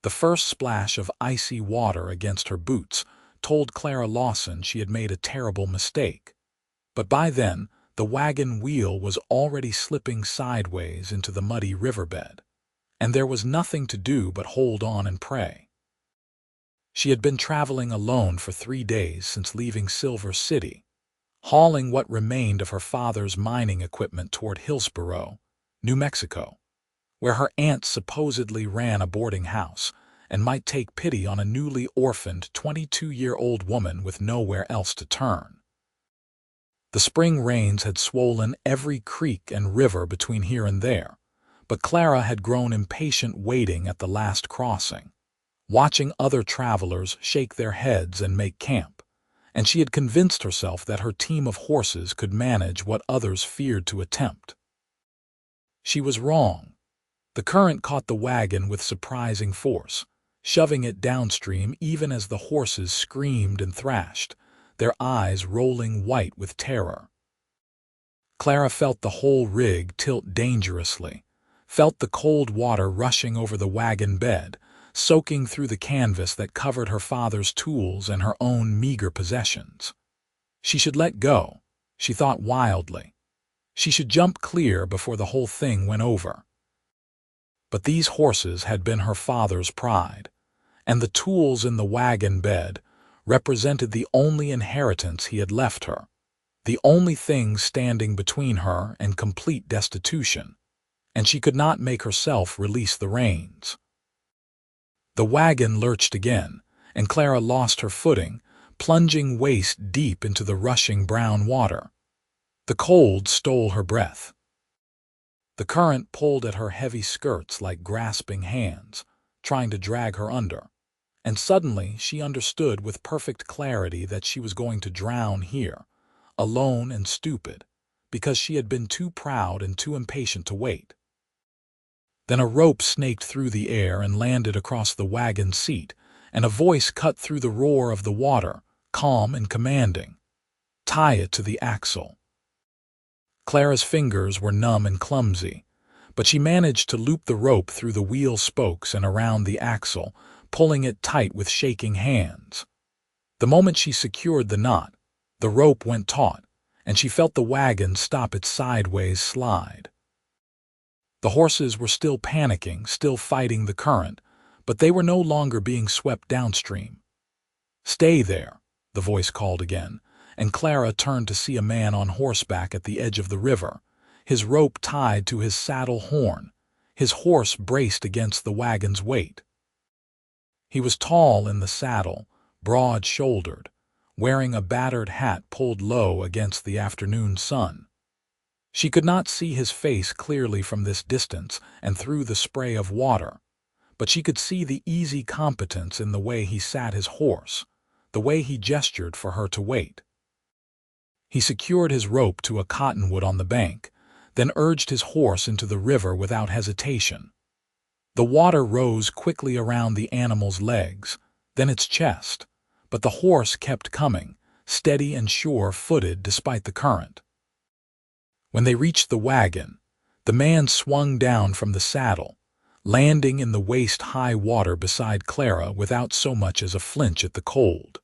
The first splash of icy water against her boots told Clara Lawson she had made a terrible mistake. But by then, the wagon wheel was already slipping sideways into the muddy riverbed, and there was nothing to do but hold on and pray. She had been traveling alone for 3 days since leaving Silver City, hauling what remained of her father's mining equipment toward Hillsborough, New Mexico, where her aunt supposedly ran a boarding house and might take pity on a newly orphaned 22-year-old woman with nowhere else to turn. The spring rains had swollen every creek and river between here and there, but Clara had grown impatient waiting at the last crossing, watching other travelers shake their heads and make camp, and she had convinced herself that her team of horses could manage what others feared to attempt. She was wrong. The current caught the wagon with surprising force, shoving it downstream even as the horses screamed and thrashed, their eyes rolling white with terror. Clara felt the whole rig tilt dangerously, felt the cold water rushing over the wagon bed, soaking through the canvas that covered her father's tools and her own meager possessions. She should let go, she thought wildly. She should jump clear before the whole thing went over. But these horses had been her father's pride, and the tools in the wagon bed represented the only inheritance he had left her, the only thing standing between her and complete destitution, and she could not make herself release the reins. The wagon lurched again, and Clara lost her footing, plunging waist deep into the rushing brown water. The cold stole her breath. The current pulled at her heavy skirts like grasping hands, trying to drag her under, and suddenly she understood with perfect clarity that she was going to drown here, alone and stupid, because she had been too proud and too impatient to wait. Then a rope snaked through the air and landed across the wagon seat, and a voice cut through the roar of the water, calm and commanding. "Tie it to the axle." Clara's fingers were numb and clumsy, but she managed to loop the rope through the wheel spokes and around the axle, pulling it tight with shaking hands. The moment she secured the knot, the rope went taut, and she felt the wagon stop its sideways slide. The horses were still panicking, still fighting the current, but they were no longer being swept downstream. "Stay there," the voice called again, and Clara turned to see a man on horseback at the edge of the river, his rope tied to his saddle horn, his horse braced against the wagon's weight. He was tall in the saddle, broad-shouldered, wearing a battered hat pulled low against the afternoon sun. She could not see his face clearly from this distance and through the spray of water, but she could see the easy competence in the way he sat his horse, the way he gestured for her to wait. He secured his rope to a cottonwood on the bank, then urged his horse into the river without hesitation. The water rose quickly around the animal's legs, then its chest, but the horse kept coming, steady and sure-footed despite the current. When they reached the wagon, the man swung down from the saddle, landing in the waist-high water beside Clara without so much as a flinch at the cold.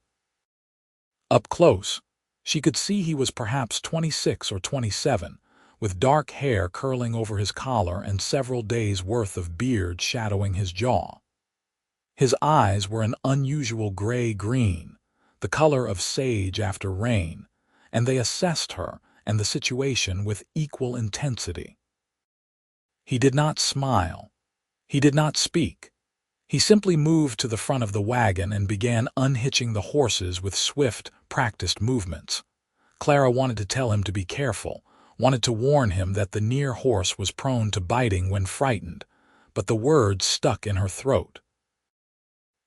Up close, she could see he was perhaps 26 or 27, with dark hair curling over his collar and several days' worth of beard shadowing his jaw. His eyes were an unusual gray-green, the color of sage after rain, and they assessed her and the situation with equal intensity. He did not smile. He did not speak. He simply moved to the front of the wagon and began unhitching the horses with swift, practiced movements. Clara wanted to tell him to be careful, wanted to warn him that the near horse was prone to biting when frightened, but the words stuck in her throat.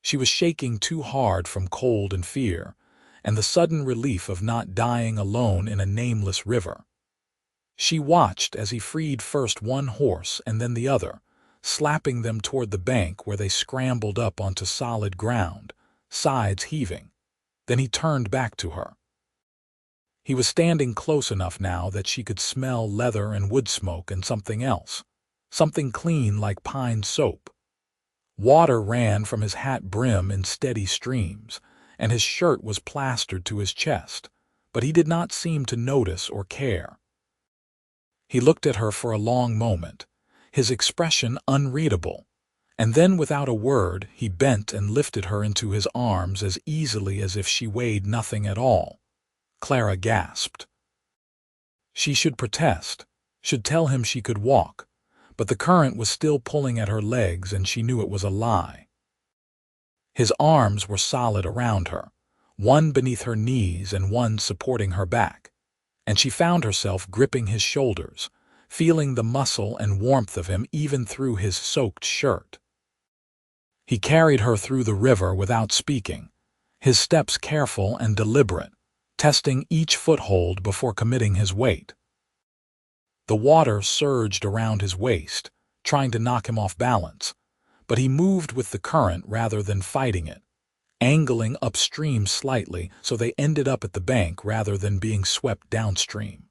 She was shaking too hard from cold and fear, and the sudden relief of not dying alone in a nameless river. She watched as he freed first one horse and then the other, slapping them toward the bank where they scrambled up onto solid ground, sides heaving. Then he turned back to her. He was standing close enough now that she could smell leather and wood smoke and something else, something clean like pine soap. Water ran from his hat brim in steady streams, and his shirt was plastered to his chest, but he did not seem to notice or care. He looked at her for a long moment, his expression unreadable, and then without a word he bent and lifted her into his arms as easily as if she weighed nothing at all. Clara gasped. She should protest, should tell him she could walk, but the current was still pulling at her legs and she knew it was a lie. His arms were solid around her, one beneath her knees and one supporting her back, and she found herself gripping his shoulders, feeling the muscle and warmth of him even through his soaked shirt. He carried her through the river without speaking, his steps careful and deliberate, testing each foothold before committing his weight. The water surged around his waist, trying to knock him off balance, but he moved with the current rather than fighting it, angling upstream slightly so they ended up at the bank rather than being swept downstream.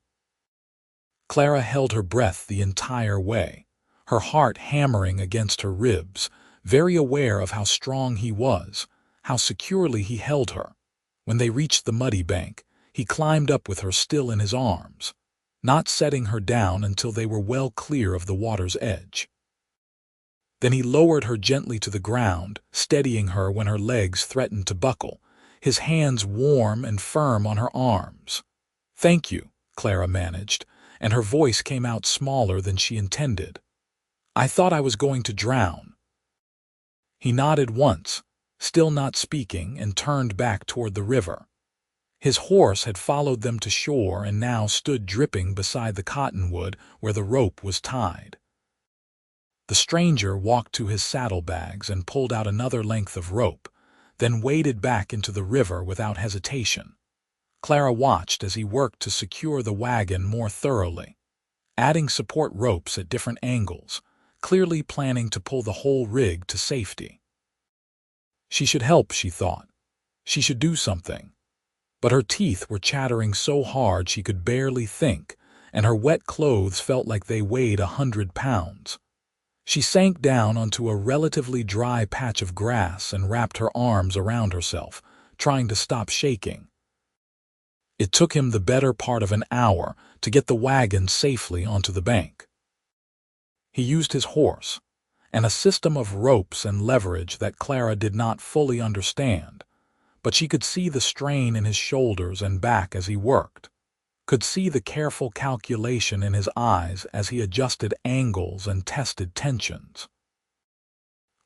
Clara held her breath the entire way, her heart hammering against her ribs, very aware of how strong he was, how securely he held her. When they reached the muddy bank, he climbed up with her still in his arms, not setting her down until they were well clear of the water's edge. Then he lowered her gently to the ground, steadying her when her legs threatened to buckle, his hands warm and firm on her arms. "Thank you," Clara managed, and her voice came out smaller than she intended. "I thought I was going to drown." He nodded once, still not speaking, and turned back toward the river. His horse had followed them to shore and now stood dripping beside the cottonwood where the rope was tied. The stranger walked to his saddlebags and pulled out another length of rope, then waded back into the river without hesitation. Clara watched as he worked to secure the wagon more thoroughly, adding support ropes at different angles, clearly planning to pull the whole rig to safety. She should help, she thought. She should do something. But her teeth were chattering so hard she could barely think, and her wet clothes felt like they weighed 100 pounds. She sank down onto a relatively dry patch of grass and wrapped her arms around herself, trying to stop shaking. It took him the better part of an hour to get the wagon safely onto the bank. He used his horse, and a system of ropes and leverage that Clara did not fully understand, but she could see the strain in his shoulders and back as he worked, could see the careful calculation in his eyes as he adjusted angles and tested tensions.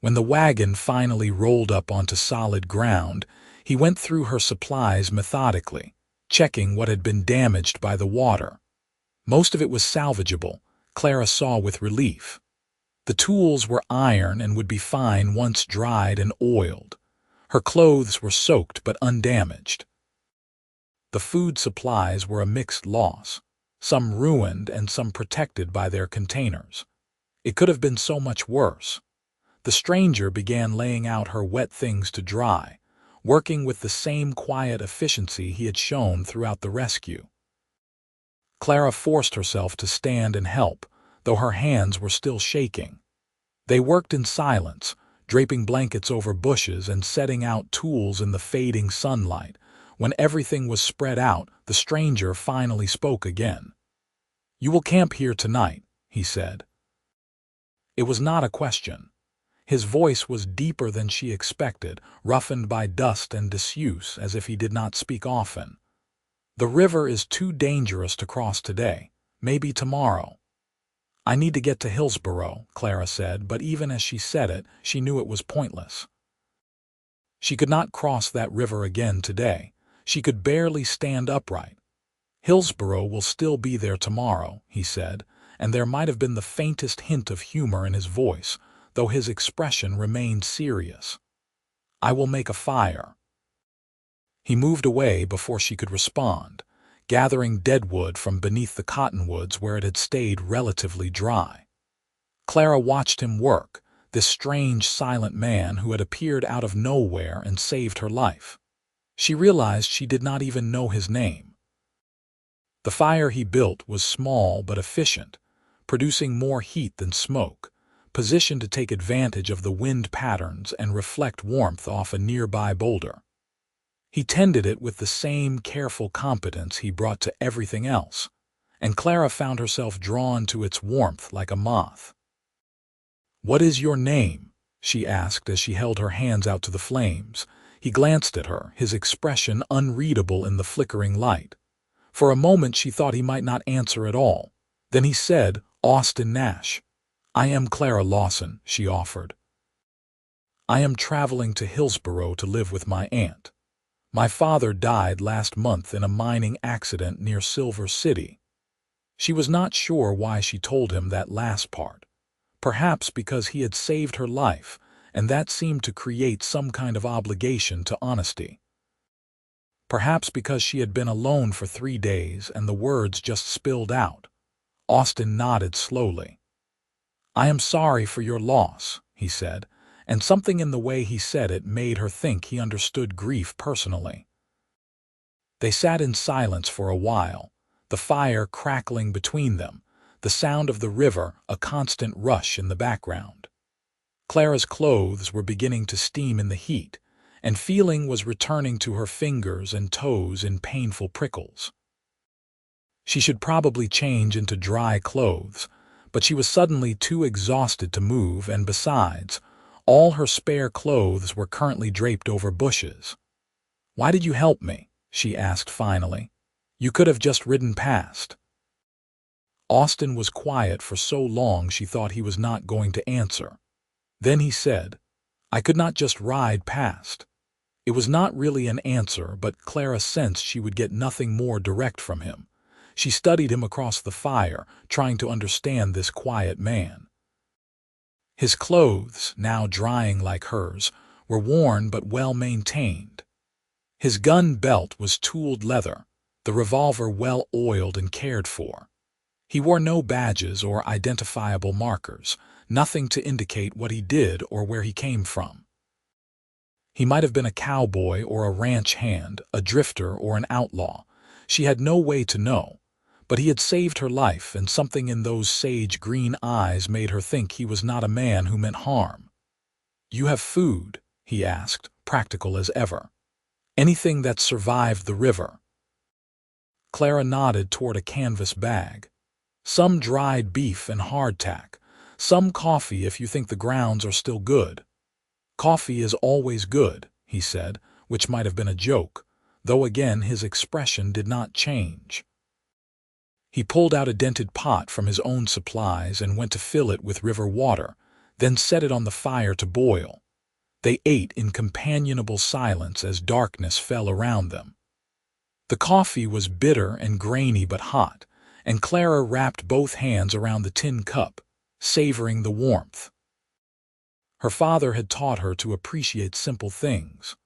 When the wagon finally rolled up onto solid ground, he went through her supplies methodically, checking what had been damaged by the water. Most of it was salvageable, Clara saw with relief. The tools were iron and would be fine once dried and oiled. Her clothes were soaked but undamaged. The food supplies were a mixed loss, some ruined and some protected by their containers. It could have been so much worse. The stranger began laying out her wet things to dry, working with the same quiet efficiency he had shown throughout the rescue. Clara forced herself to stand and help, though her hands were still shaking. They worked in silence, draping blankets over bushes and setting out tools in the fading sunlight. When everything was spread out, the stranger finally spoke again. "You will camp here tonight," he said. It was not a question. His voice was deeper than she expected, roughened by dust and disuse, as if he did not speak often. "The river is too dangerous to cross today. Maybe tomorrow." "I need to get to Hillsborough," Clara said, but even as she said it, she knew it was pointless. She could not cross that river again today. She could barely stand upright. "Hillsborough will still be there tomorrow," he said, and there might have been the faintest hint of humor in his voice, though his expression remained serious. "I will make a fire." He moved away before she could respond, gathering deadwood from beneath the cottonwoods where it had stayed relatively dry. Clara watched him work, this strange silent man who had appeared out of nowhere and saved her life. She realized she did not even know his name. The fire he built was small but efficient, producing more heat than smoke, positioned to take advantage of the wind patterns and reflect warmth off a nearby boulder. He tended it with the same careful competence he brought to everything else, and Clara found herself drawn to its warmth like a moth. "What is your name?" she asked as she held her hands out to the flames. He glanced at her, his expression unreadable in the flickering light. For a moment she thought he might not answer at all. Then he said, "Austin Nash." "I am Clara Lawson," she offered. "I am traveling to Hillsborough to live with my aunt. My father died last month in a mining accident near Silver City." She was not sure why she told him that last part. Perhaps because he had saved her life, and that seemed to create some kind of obligation to honesty. Perhaps because she had been alone for 3 days and the words just spilled out. Austin nodded slowly. "I am sorry for your loss," he said, and something in the way he said it made her think he understood grief personally. They sat in silence for a while, the fire crackling between them, the sound of the river a constant rush in the background. Clara's clothes were beginning to steam in the heat, and feeling was returning to her fingers and toes in painful prickles. She should probably change into dry clothes, but she was suddenly too exhausted to move, and besides, all her spare clothes were currently draped over bushes. "Why did you help me?" she asked finally. "You could have just ridden past." Austin was quiet for so long she thought he was not going to answer. Then he said, "I could not just ride past." It was not really an answer, but Clara sensed she would get nothing more direct from him. She studied him across the fire, trying to understand this quiet man. His clothes, now drying like hers, were worn but well maintained. His gun belt was tooled leather, the revolver well oiled and cared for. He wore no badges or identifiable markers, nothing to indicate what he did or where he came from. He might have been a cowboy or a ranch hand, a drifter or an outlaw. She had no way to know, but he had saved her life, and something in those sage green eyes made her think he was not a man who meant harm. "You have food?" he asked, practical as ever. "Anything that survived the river?" Clara nodded toward a canvas bag. "Some dried beef and hardtack. Some coffee if you think the grounds are still good." "Coffee is always good," he said, which might have been a joke, though again his expression did not change. He pulled out a dented pot from his own supplies and went to fill it with river water, then set it on the fire to boil. They ate in companionable silence as darkness fell around them. The coffee was bitter and grainy but hot, and Clara wrapped both hands around the tin cup, savoring the warmth. Her father had taught her to appreciate simple things.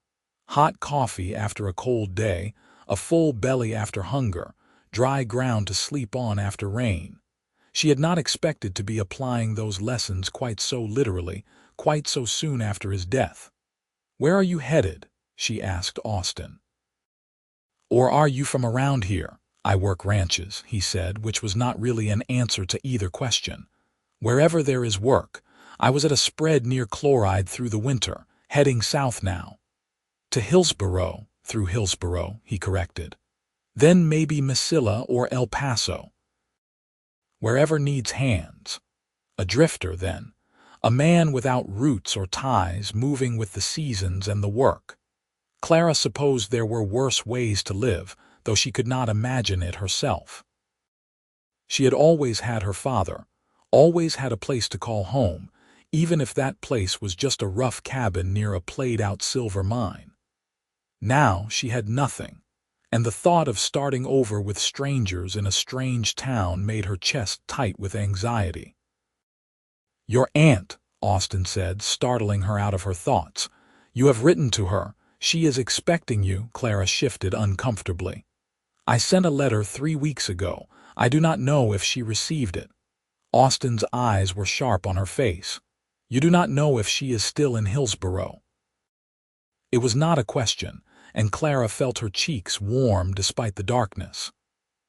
Hot coffee after a cold day, a full belly after hunger, dry ground to sleep on after rain. She had not expected to be applying those lessons quite so literally, quite so soon after his death. "Where are you headed?" she asked Austin. "Or are you from around here?" "I work ranches," he said, which was not really an answer to either question. "Wherever there is work. I was at a spread near Chloride through the winter, heading south now." "To Hillsborough," through Hillsborough, he corrected. "Then maybe Mesilla or El Paso." "Wherever needs hands." A drifter, then. A man without roots or ties, moving with the seasons and the work. Clara supposed there were worse ways to live, though she could not imagine it herself. She had always had her father, always had a place to call home, even if that place was just a rough cabin near a played-out silver mine. Now she had nothing, and the thought of starting over with strangers in a strange town made her chest tight with anxiety. "Your aunt," Austin said, startling her out of her thoughts. "You have written to her. She is expecting you." Clara shifted uncomfortably. "I sent a letter 3 weeks ago. I do not know if she received it." Austin's eyes were sharp on her face. "You do not know if she is still in Hillsborough?" It was not a question, and Clara felt her cheeks warm despite the darkness.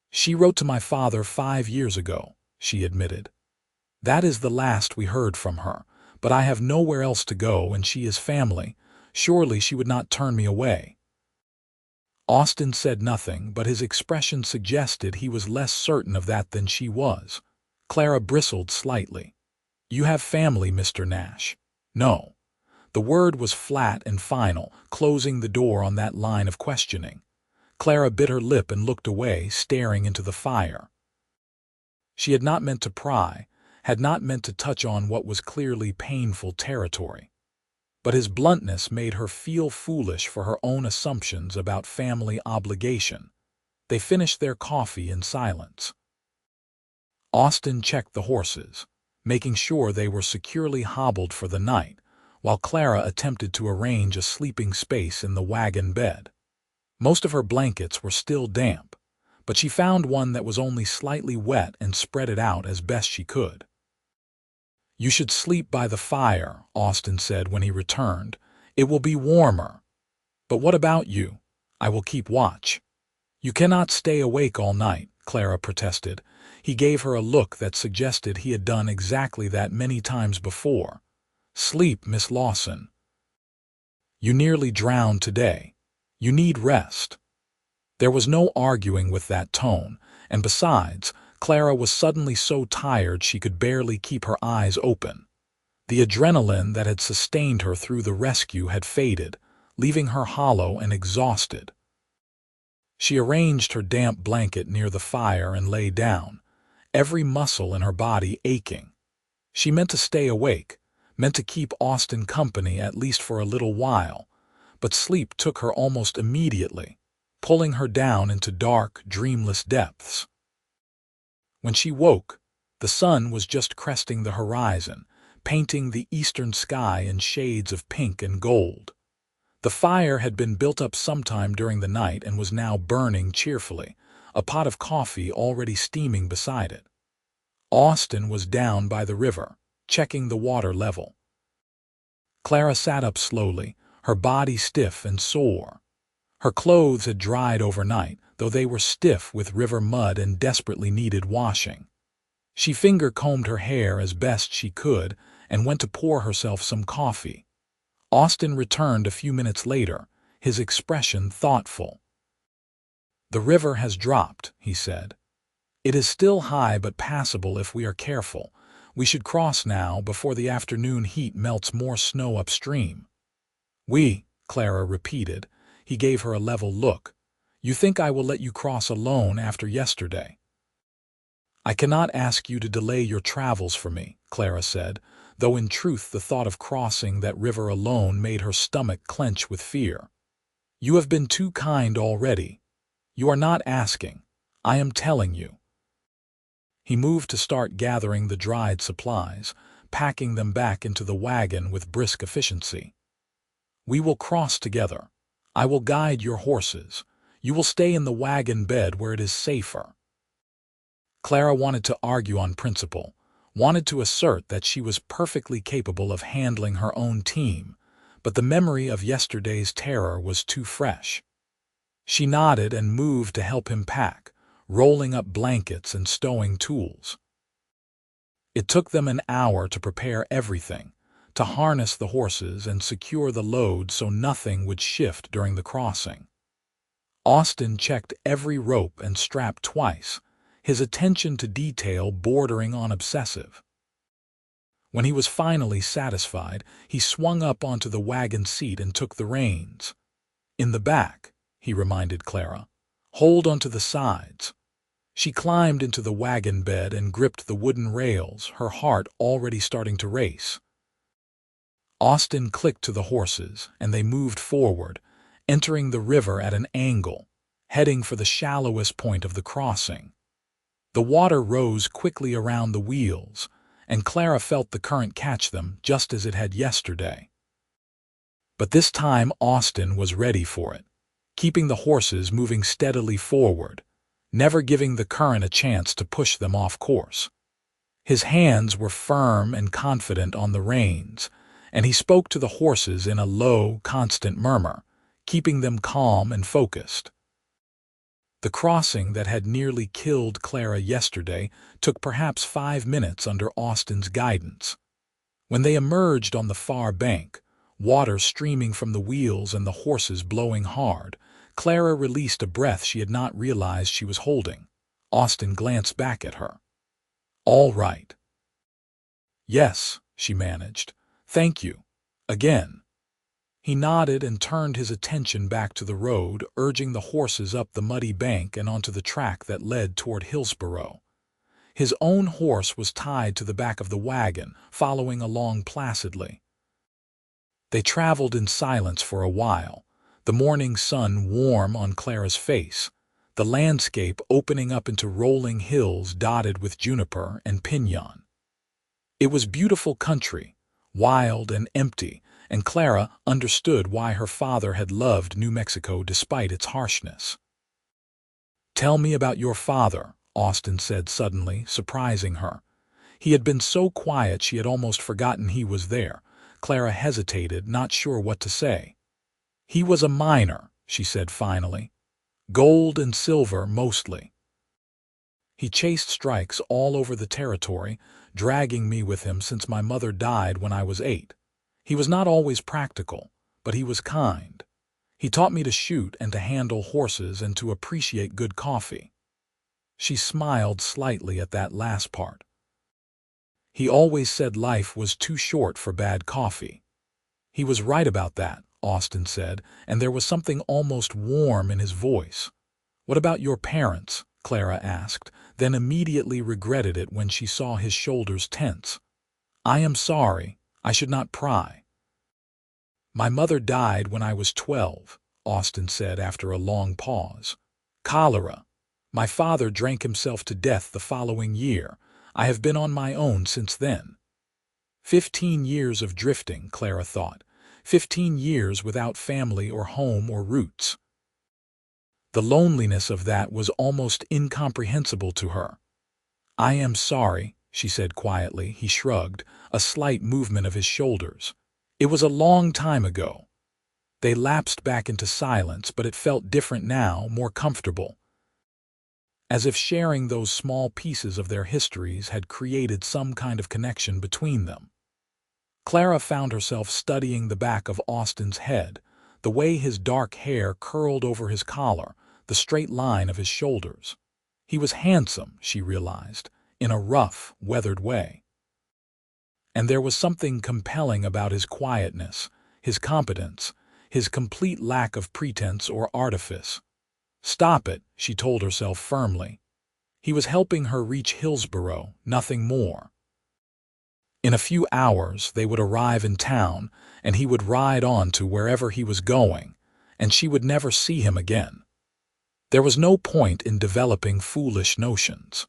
"She wrote to my father 5 years ago," she admitted. That is the last we heard from her, but I have nowhere else to go and she is family. Surely she would not turn me away." Austin said nothing, but his expression suggested he was less certain of that than she was. Clara bristled slightly. "You have family, Mr. Nash." "No." The word was flat and final, closing the door on that line of questioning. Clara bit her lip and looked away, staring into the fire. She had not meant to pry, had not meant to touch on what was clearly painful territory. But his bluntness made her feel foolish for her own assumptions about family obligation. They finished their coffee in silence. Austin checked the horses, making sure they were securely hobbled for the night, while Clara attempted to arrange a sleeping space in the wagon bed. Most of her blankets were still damp, but she found one that was only slightly wet and spread it out as best she could. "You should sleep by the fire," Austin said when he returned. "It will be warmer." "But what about you?" "I will keep watch." "You cannot stay awake all night," Clara protested. He gave her a look that suggested he had done exactly that many times before. "Sleep, Miss Lawson. You nearly drowned today. You need rest." There was no arguing with that tone, and besides, Clara was suddenly so tired she could barely keep her eyes open. The adrenaline that had sustained her through the rescue had faded, leaving her hollow and exhausted. She arranged her damp blanket near the fire and lay down, every muscle in her body aching. She meant to stay awake, meant to keep Austin company at least for a little while, but sleep took her almost immediately, pulling her down into dark, dreamless depths. When she woke, the sun was just cresting the horizon, painting the eastern sky in shades of pink and gold. The fire had been built up sometime during the night and was now burning cheerfully, a pot of coffee already steaming beside it. Austin was down by the river, checking the water level. Clara sat up slowly, her body stiff and sore. Her clothes had dried overnight, though they were stiff with river mud and desperately needed washing. She finger-combed her hair as best she could and went to pour herself some coffee. Austin returned a few minutes later, his expression thoughtful. "The river has dropped," he said. "It is still high but passable if we are careful. We should cross now before the afternoon heat melts more snow upstream." "We," Clara repeated. He gave her a level look. "You think I will let you cross alone after yesterday?" "I cannot ask you to delay your travels for me," Clara said, though in truth the thought of crossing that river alone made her stomach clench with fear. "You have been too kind already. You are not asking. I am telling you." He moved to start gathering the dried supplies, packing them back into the wagon with brisk efficiency. "We will cross together. I will guide your horses. You will stay in the wagon bed where it is safer." Clara wanted to argue on principle, wanted to assert that she was perfectly capable of handling her own team, but the memory of yesterday's terror was too fresh. She nodded and moved to help him pack, rolling up blankets and stowing tools. It took them an hour to prepare everything, to harness the horses and secure the load so nothing would shift during the crossing. Austin checked every rope and strap twice, his attention to detail bordering on obsessive. When he was finally satisfied, he swung up onto the wagon seat and took the reins. "In the back," he reminded Clara. "Hold onto the sides." She climbed into the wagon bed and gripped the wooden rails, her heart already starting to race. Austin clicked to the horses, and they moved forward, entering the river at an angle, heading for the shallowest point of the crossing. The water rose quickly around the wheels, and Clara felt the current catch them just as it had yesterday. But this time Austin was ready for it, keeping the horses moving steadily forward, never giving the current a chance to push them off course. His hands were firm and confident on the reins, and he spoke to the horses in a low, constant murmur, keeping them calm and focused. The crossing that had nearly killed Clara yesterday took perhaps 5 minutes under Austin's guidance. When they emerged on the far bank, water streaming from the wheels and the horses blowing hard, Clara released a breath she had not realized she was holding. Austin glanced back at her. "All right." "Yes," she managed. "Thank you. Again." He nodded and turned his attention back to the road, urging the horses up the muddy bank and onto the track that led toward Hillsborough. His own horse was tied to the back of the wagon, following along placidly. They traveled in silence for a while, the morning sun warm on Clara's face, the landscape opening up into rolling hills dotted with juniper and piñon. It was beautiful country, wild and empty, and Clara understood why her father had loved New Mexico despite its harshness. "Tell me about your father," Austin said suddenly, surprising her. He had been so quiet she had almost forgotten he was there. Clara hesitated, not sure what to say. "He was a miner," she said finally. "Gold and silver mostly. He chased strikes all over the territory, dragging me with him since my mother died when I was 8. He was not always practical, but he was kind. He taught me to shoot and to handle horses and to appreciate good coffee." She smiled slightly at that last part. "He always said life was too short for bad coffee." "He was right about that," Austin said, and there was something almost warm in his voice. "What about your parents?" Clara asked, then immediately regretted it when she saw his shoulders tense. "I am sorry. I should not pry." "My mother died when I was 12, Austin said after a long pause. "Cholera. My father drank himself to death the following year. I have been on my own since then." 15 years of drifting, Clara thought. 15 years without family or home or roots. The loneliness of that was almost incomprehensible to her. "I am sorry," she said quietly. He shrugged, a slight movement of his shoulders. "It was a long time ago." They lapsed back into silence, but it felt different now, more comfortable. As if sharing those small pieces of their histories had created some kind of connection between them. Clara found herself studying the back of Austin's head, the way his dark hair curled over his collar, the straight line of his shoulders. He was handsome, she realized, in a rough, weathered way. And there was something compelling about his quietness, his competence, his complete lack of pretense or artifice. "Stop it," she told herself firmly. He was helping her reach Hillsborough, nothing more. In a few hours they would arrive in town, and he would ride on to wherever he was going, and she would never see him again. There was no point in developing foolish notions.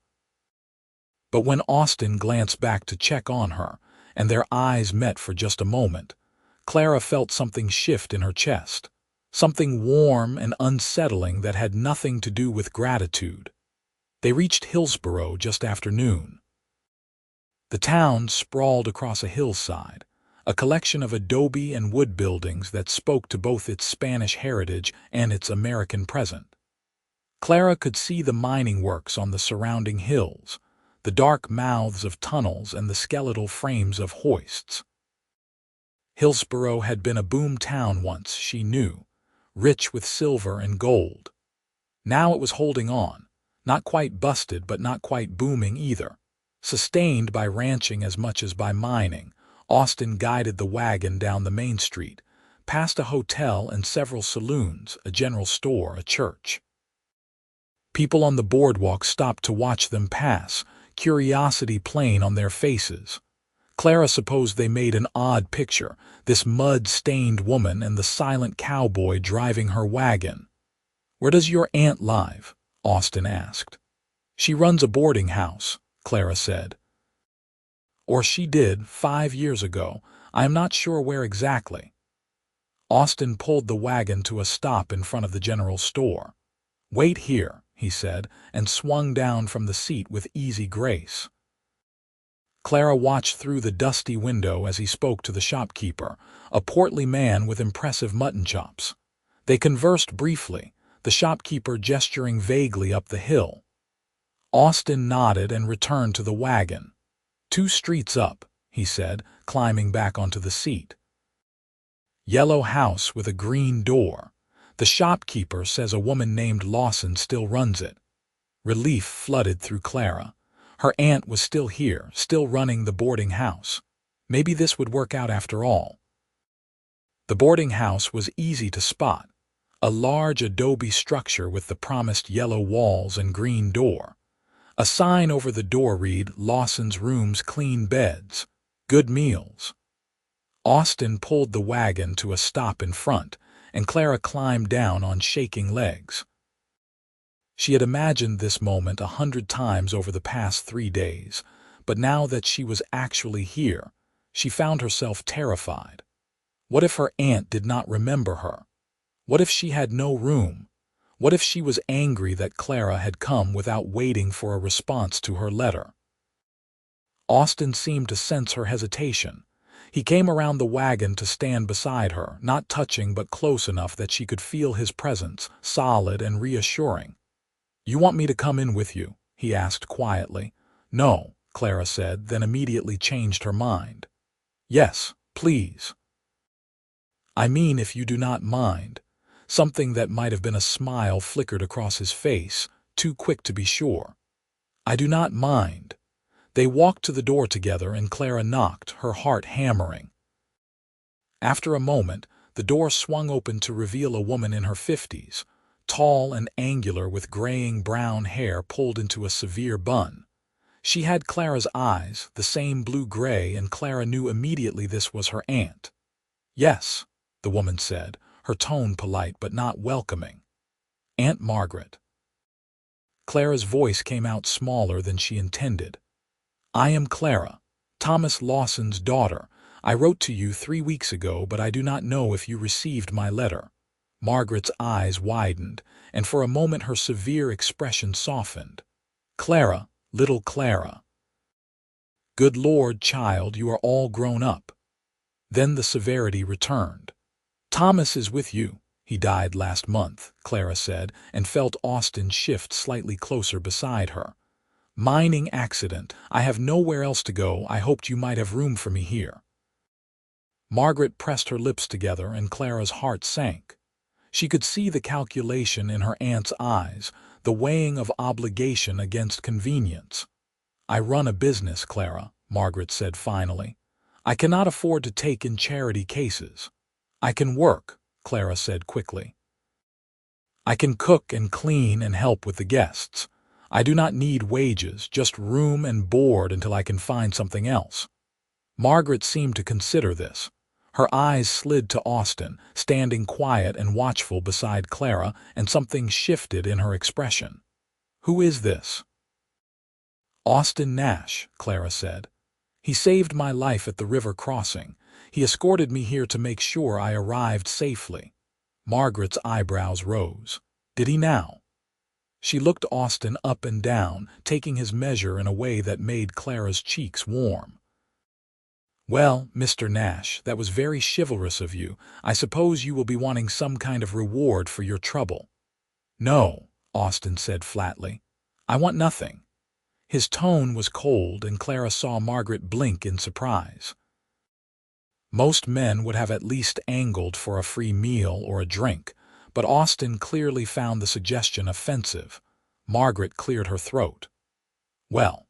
But when Austin glanced back to check on her, and their eyes met for just a moment, Clara felt something shift in her chest, something warm and unsettling that had nothing to do with gratitude. They reached Hillsborough just after noon. The town sprawled across a hillside, a collection of adobe and wood buildings that spoke to both its Spanish heritage and its American present. Clara could see the mining works on the surrounding hills, the dark mouths of tunnels and the skeletal frames of hoists. Hillsborough had been a boom town once, she knew, rich with silver and gold. Now it was holding on, not quite busted but not quite booming either. Sustained by ranching as much as by mining, Austin guided the wagon down the main street, past a hotel and several saloons, a general store, a church. People on the boardwalk stopped to watch them pass, curiosity plain on their faces. Clara supposed they made an odd picture, this mud-stained woman and the silent cowboy driving her wagon. "Where does your aunt live?" Austin asked. "She runs a boarding house," Clara said. "Or she did 5 years ago. I am not sure where exactly." Austin pulled the wagon to a stop in front of the general store. "Wait here," he said, and swung down from the seat with easy grace. Clara watched through the dusty window as he spoke to the shopkeeper, a portly man with impressive mutton chops. They conversed briefly, the shopkeeper gesturing vaguely up the hill. Austin nodded and returned to the wagon. 2 streets up, he said, climbing back onto the seat. Yellow house with a green door. The shopkeeper says a woman named Lawson still runs it. Relief flooded through Clara. Her aunt was still here, still running the boarding house. Maybe this would work out after all. The boarding house was easy to spot. A large adobe structure with the promised yellow walls and green door. A sign over the door read, "Lawson's Rooms, Clean Beds, Good Meals." Austin pulled the wagon to a stop in front, and Clara climbed down on shaking legs. She had imagined this moment 100 times over the past 3 days, but now that she was actually here, she found herself terrified. What if her aunt did not remember her? What if she had no room? What if she was angry that Clara had come without waiting for a response to her letter? Austin seemed to sense her hesitation. He came around the wagon to stand beside her, not touching but close enough that she could feel his presence, solid and reassuring. "You want me to come in with you?" he asked quietly. "No," Clara said, then immediately changed her mind. "Yes, please." "I mean, if you do not mind." Something that might have been a smile flickered across his face, too quick to be sure. "I do not mind." They walked to the door together and Clara knocked, her heart hammering. After a moment, the door swung open to reveal a woman in her 50s, tall and angular with graying brown hair pulled into a severe bun. She had Clara's eyes, the same blue-gray, and Clara knew immediately this was her aunt. "Yes," the woman said, her tone polite but not welcoming. "Aunt Margaret." Clara's voice came out smaller than she intended. "I am Clara, Thomas Lawson's daughter. I wrote to you 3 weeks ago, but I do not know if you received my letter." Margaret's eyes widened, and for a moment her severe expression softened. "Clara, little Clara." "Good Lord, child, you are all grown up." Then the severity returned. "Thomas is with you. He died last month," Clara said, and felt Austin shift slightly closer beside her. "Mining accident. I have nowhere else to go. I hoped you might have room for me here." Margaret pressed her lips together and Clara's heart sank. She could see the calculation in her aunt's eyes, the weighing of obligation against convenience. "I run a business, Clara," Margaret said finally. "I cannot afford to take in charity cases." "I can work," Clara said quickly. "I can cook and clean and help with the guests. I do not need wages, just room and board until I can find something else." Margaret seemed to consider this. Her eyes slid to Austin, standing quiet and watchful beside Clara, and something shifted in her expression. "Who is this?" "Austin Nash," Clara said. "He saved my life at the river crossing. He escorted me here to make sure I arrived safely." Margaret's eyebrows rose. "Did he now?" She looked Austin up and down, taking his measure in a way that made Clara's cheeks warm. "Well, Mr. Nash, that was very chivalrous of you. I suppose you will be wanting some kind of reward for your trouble." "No," Austin said flatly. "I want nothing." His tone was cold, and Clara saw Margaret blink in surprise. Most men would have at least angled for a free meal or a drink, but Austin clearly found the suggestion offensive. Margaret cleared her throat. "Well,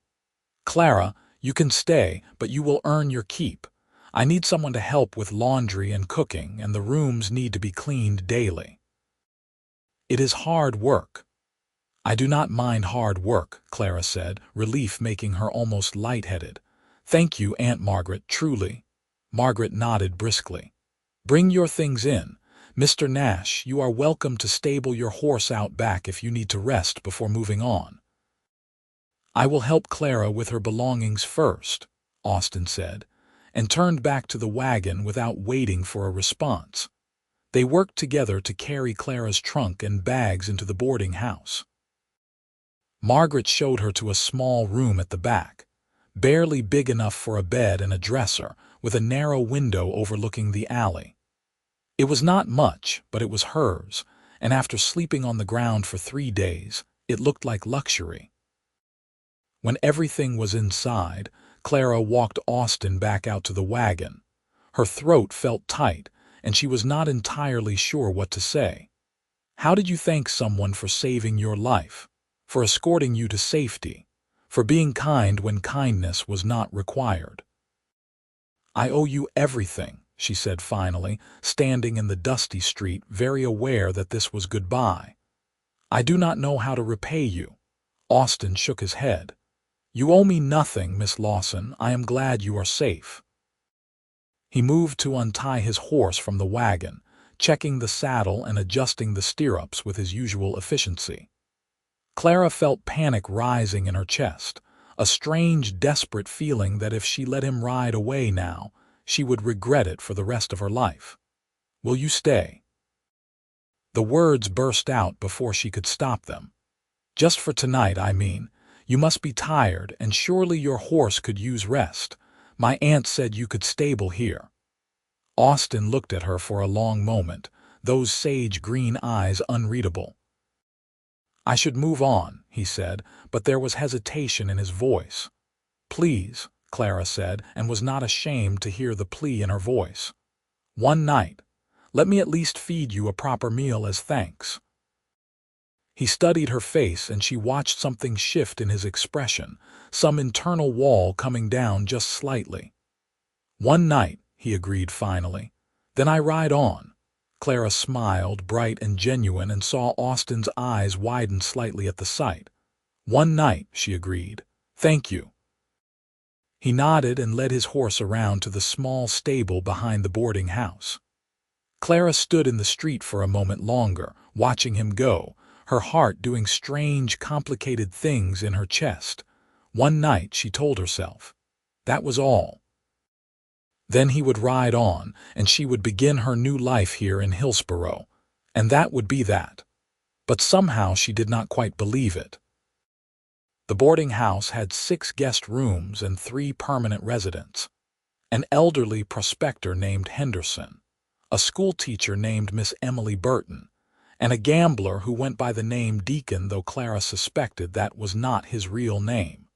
Clara, you can stay, but you will earn your keep. I need someone to help with laundry and cooking, and the rooms need to be cleaned daily." "It is hard work." "I do not mind hard work," Clara said, relief making her almost lightheaded. "Thank you, Aunt Margaret, truly." Margaret nodded briskly. "Bring your things in. Mr. Nash, you are welcome to stable your horse out back if you need to rest before moving on." "I will help Clara with her belongings first," Austin said, and turned back to the wagon without waiting for a response. They worked together to carry Clara's trunk and bags into the boarding house. Margaret showed her to a small room at the back, barely big enough for a bed and a dresser, with a narrow window overlooking the alley. It was not much, but it was hers, and after sleeping on the ground for 3 days, it looked like luxury. When everything was inside, Clara walked Austin back out to the wagon. Her throat felt tight, and she was not entirely sure what to say. "How did you thank someone for saving your life, for escorting you to safety, for being kind when kindness was not required?" "I owe you everything," she said finally, standing in the dusty street, very aware that this was goodbye. "I do not know how to repay you." Austin shook his head. "You owe me nothing, Miss Lawson. I am glad you are safe." He moved to untie his horse from the wagon, checking the saddle and adjusting the stirrups with his usual efficiency. Clara felt panic rising in her chest, a strange, desperate feeling that if she let him ride away now, she would regret it for the rest of her life. "Will you stay?" The words burst out before she could stop them. "Just for tonight, I mean. You must be tired, and surely your horse could use rest. My aunt said you could stable here." Austin looked at her for a long moment, those sage green eyes unreadable. "I should move on," he said, but there was hesitation in his voice. "Please," Clara said, and was not ashamed to hear the plea in her voice. "One night. Let me at least feed you a proper meal as thanks." He studied her face, and she watched something shift in his expression, some internal wall coming down just slightly. "One night," he agreed finally. "Then I ride on." Clara smiled, bright and genuine, and saw Austin's eyes widen slightly at the sight. "One night," she agreed. "Thank you." He nodded and led his horse around to the small stable behind the boarding house. Clara stood in the street for a moment longer, watching him go, her heart doing strange, complicated things in her chest. One night, she told herself. That was all. Then he would ride on, and she would begin her new life here in Hillsborough, and that would be that. But somehow she did not quite believe it. The boarding house had 6 guest rooms and 3 permanent residents. An elderly prospector named Henderson, a schoolteacher named Miss Emily Burton, and a gambler who went by the name Deacon, though Clara suspected that was not his real name.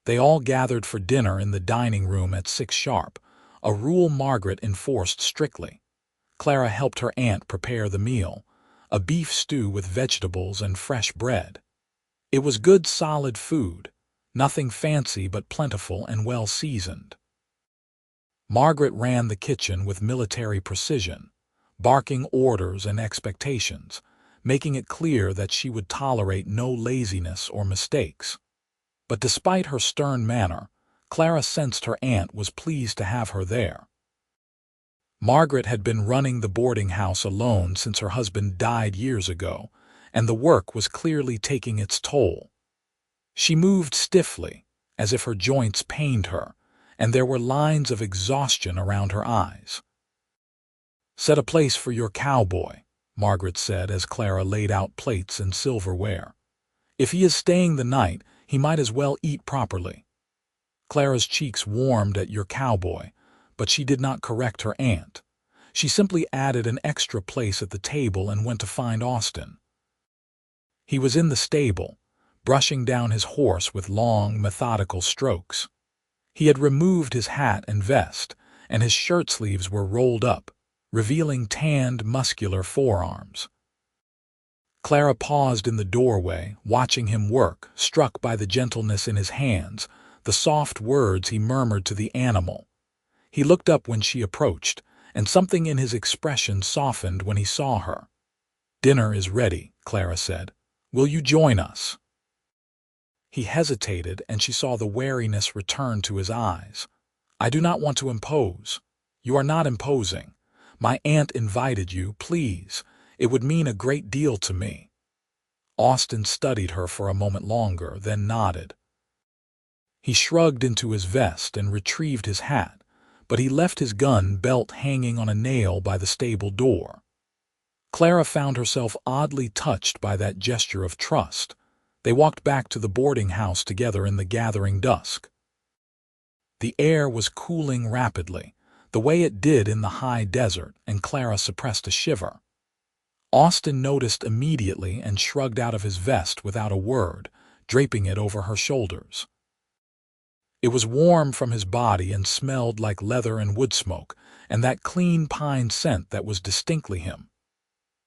They all gathered for dinner in the dining room at 6 sharp, a rule Margaret enforced strictly. Clara helped her aunt prepare the meal, a beef stew with vegetables and fresh bread. It was good, solid food, nothing fancy but plentiful and well seasoned. Margaret ran the kitchen with military precision, barking orders and expectations, making it clear that she would tolerate no laziness or mistakes. But despite her stern manner, Clara sensed her aunt was pleased to have her there. Margaret had been running the boarding house alone since her husband died years ago, and the work was clearly taking its toll. She moved stiffly, as if her joints pained her, and there were lines of exhaustion around her eyes. "Set a place for your cowboy," Margaret said as Clara laid out plates and silverware. "If he is staying the night, he might as well eat properly." Clara's cheeks warmed at "your cowboy," but she did not correct her aunt. She simply added an extra place at the table and went to find Austin. He was in the stable, brushing down his horse with long, methodical strokes. He had removed his hat and vest, and his shirt sleeves were rolled up, revealing tanned, muscular forearms. Clara paused in the doorway, watching him work, struck by the gentleness in his hands, the soft words he murmured to the animal. He looked up when she approached, and something in his expression softened when he saw her. "Dinner is ready," Clara said. "Will you join us?" He hesitated, and she saw the wariness return to his eyes. "I do not want to impose." "You are not imposing. My aunt invited you, please. It would mean a great deal to me." Austin studied her for a moment longer, then nodded. He shrugged into his vest and retrieved his hat, but he left his gun belt hanging on a nail by the stable door. Clara found herself oddly touched by that gesture of trust. They walked back to the boarding house together in the gathering dusk. The air was cooling rapidly, the way it did in the high desert, and Clara suppressed a shiver. Austin noticed immediately and shrugged out of his vest without a word, draping it over her shoulders. It was warm from his body and smelled like leather and wood smoke, and that clean pine scent that was distinctly him.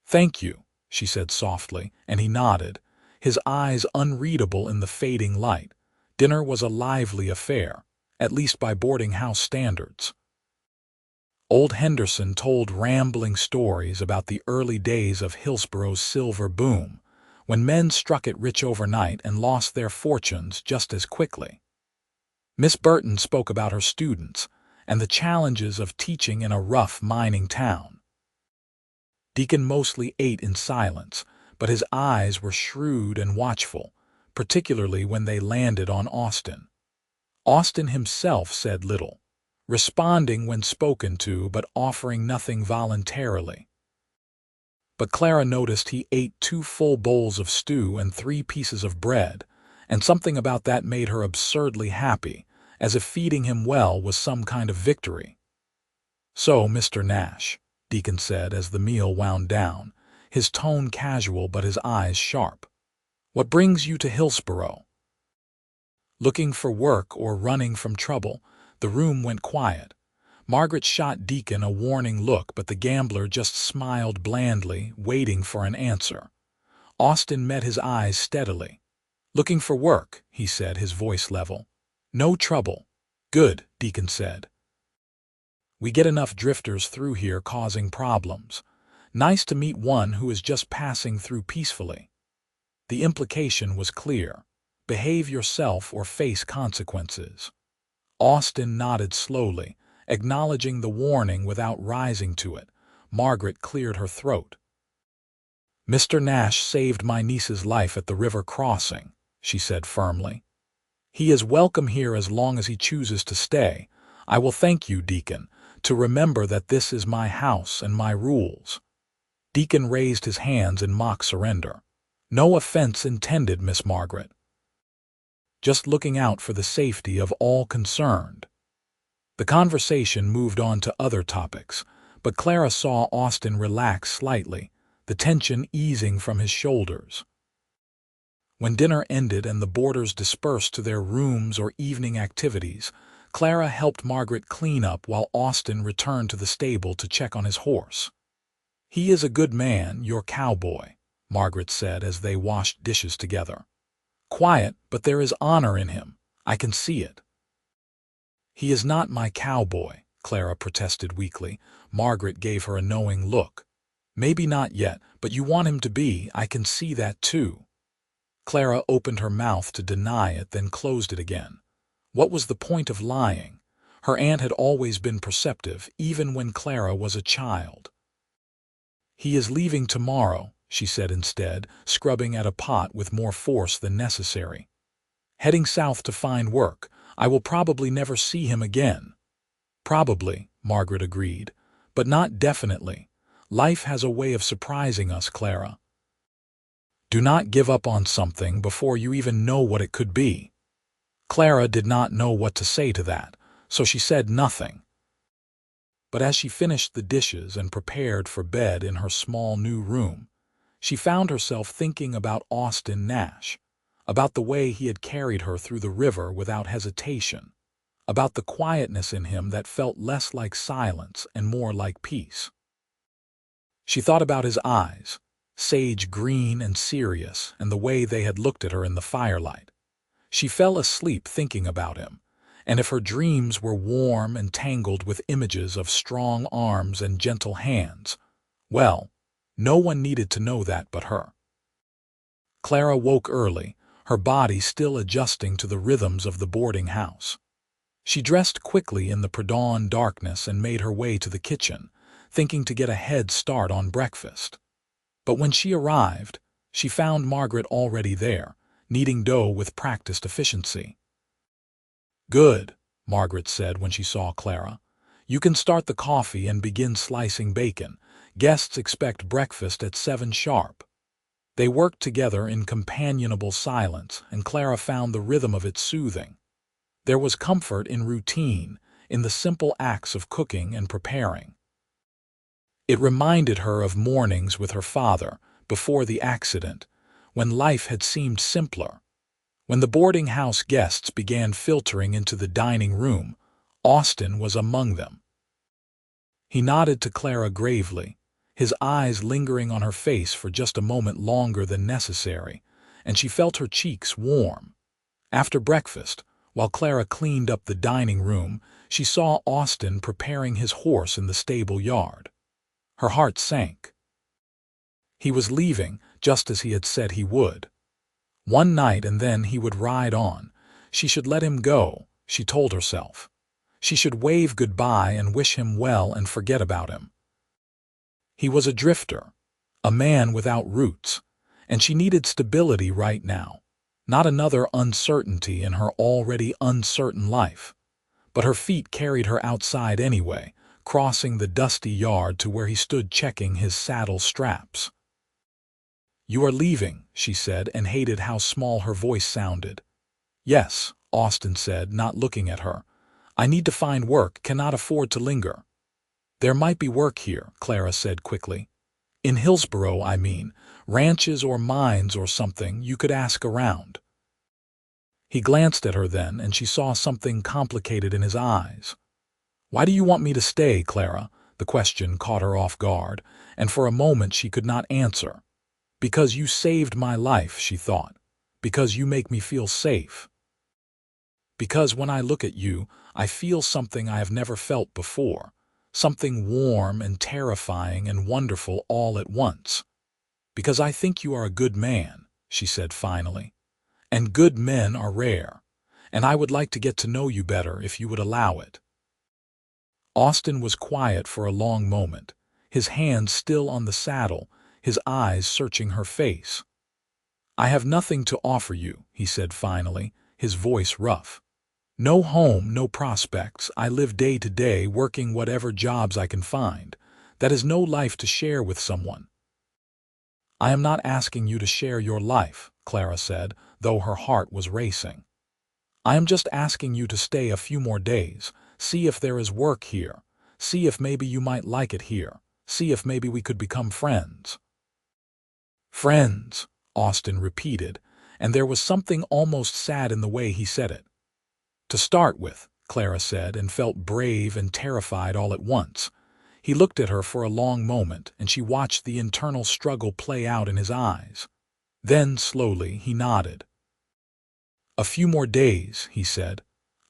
"Thank you," she said softly, and he nodded, his eyes unreadable in the fading light. Dinner was a lively affair, at least by boarding-house standards. Old Henderson told rambling stories about the early days of Hillsborough's silver boom, when men struck it rich overnight and lost their fortunes just as quickly. Miss Burton spoke about her students and the challenges of teaching in a rough mining town. Deacon mostly ate in silence, but his eyes were shrewd and watchful, particularly when they landed on Austin. Austin himself said little, responding when spoken to but offering nothing voluntarily. But Clara noticed he ate 2 full bowls of stew and 3 pieces of bread, and something about that made her absurdly happy, as if feeding him well was some kind of victory. "So, Mr. Nash," Deacon said as the meal wound down, his tone casual but his eyes sharp, "what brings you to Hillsborough?" Looking for work or running from trouble? The room went quiet. Margaret shot Deacon a warning look, but the gambler just smiled blandly, waiting for an answer. Austin met his eyes steadily. "Looking for work," he said, his voice level. "No trouble." "Good," Deacon said. "We get enough drifters through here causing problems. Nice to meet one who is just passing through peacefully." The implication was clear. Behave yourself or face consequences. Austin nodded slowly, acknowledging the warning without rising to it. Margaret cleared her throat. "Mr. Nash saved my niece's life at the river crossing," she said firmly. "He is welcome here as long as he chooses to stay. I will thank you, Deacon, to remember that this is my house and my rules." Deacon raised his hands in mock surrender. "No offense intended, Miss Margaret. Just looking out for the safety of all concerned." The conversation moved on to other topics, but Clara saw Austin relax slightly, the tension easing from his shoulders. When dinner ended and the boarders dispersed to their rooms or evening activities, Clara helped Margaret clean up while Austin returned to the stable to check on his horse. "He is a good man, your Cowboy," Margaret said as they washed dishes together. "Quiet, but there is honor in him. I can see it." "He is not my Cowboy," Clara protested weakly. Margaret gave her a knowing look. "Maybe not yet, but you want him to be. I can see that too." Clara opened her mouth to deny it, then closed it again. What was the point of lying? Her aunt had always been perceptive, even when Clara was a child. "He is leaving tomorrow," she said instead, scrubbing at a pot with more force than necessary. "Heading south to find work. I will probably never see him again." "Probably," Margaret agreed, "but not definitely. Life has a way of surprising us, Clara. Do not give up on something before you even know what it could be." Clara did not know what to say to that, so she said nothing. But as she finished the dishes and prepared for bed in her small new room, she found herself thinking about Austin Nash, about the way he had carried her through the river without hesitation, about the quietness in him that felt less like silence and more like peace. She thought about his eyes, sage green and serious, and the way they had looked at her in the firelight. She fell asleep thinking about him, and if her dreams were warm and tangled with images of strong arms and gentle hands, well, no one needed to know that but her. Clara woke early, her body still adjusting to the rhythms of the boarding house. She dressed quickly in the pre-dawn darkness and made her way to the kitchen, thinking to get a head start on breakfast. But when she arrived, she found Margaret already there, kneading dough with practiced efficiency. "Good," Margaret said when she saw Clara. "You can start the coffee and begin slicing bacon. Guests expect breakfast at 7 sharp." They worked together in companionable silence, and Clara found the rhythm of it soothing. There was comfort in routine, in the simple acts of cooking and preparing. It reminded her of mornings with her father before the accident, when life had seemed simpler. When the boarding house guests began filtering into the dining room, Austin was among them. He nodded to Clara gravely, his eyes lingering on her face for just a moment longer than necessary, and she felt her cheeks warm. After breakfast, while Clara cleaned up the dining room, she saw Austin preparing his horse in the stable yard. Her heart sank. He was leaving, just as he had said he would. One night and then he would ride on. She should let him go, she told herself. She should wave goodbye and wish him well and forget about him. He was a drifter, a man without roots, and she needed stability right now, not another uncertainty in her already uncertain life. But her feet carried her outside anyway, crossing the dusty yard to where he stood checking his saddle straps. "You are leaving," she said, and hated how small her voice sounded. "Yes," Austin said, not looking at her. "I need to find work, cannot afford to linger." "There might be work here," Clara said quickly. "In Hillsborough, I mean. Ranches or mines or something, you could ask around." He glanced at her then, and she saw something complicated in his eyes. "Why do you want me to stay, Clara?" The question caught her off guard, and for a moment she could not answer. "Because you saved my life," she thought. "Because you make me feel safe. Because when I look at you, I feel something I have never felt before, something warm and terrifying and wonderful all at once. Because I think you are a good man," she said finally. "And good men are rare, and I would like to get to know you better if you would allow it." Austin was quiet for a long moment, his hands still on the saddle, his eyes searching her face. "I have nothing to offer you," he said finally, his voice rough. "No home, no prospects. I live day to day, working whatever jobs I can find. That is no life to share with someone." "I am not asking you to share your life," Clara said, though her heart was racing. "I am just asking you to stay a few more days, see if there is work here, see if maybe you might like it here, see if maybe we could become friends." "Friends," Austin repeated, and there was something almost sad in the way he said it. "To start with," Clara said, and felt brave and terrified all at once. He looked at her for a long moment, and she watched the internal struggle play out in his eyes. Then, slowly, he nodded. "A few more days," he said.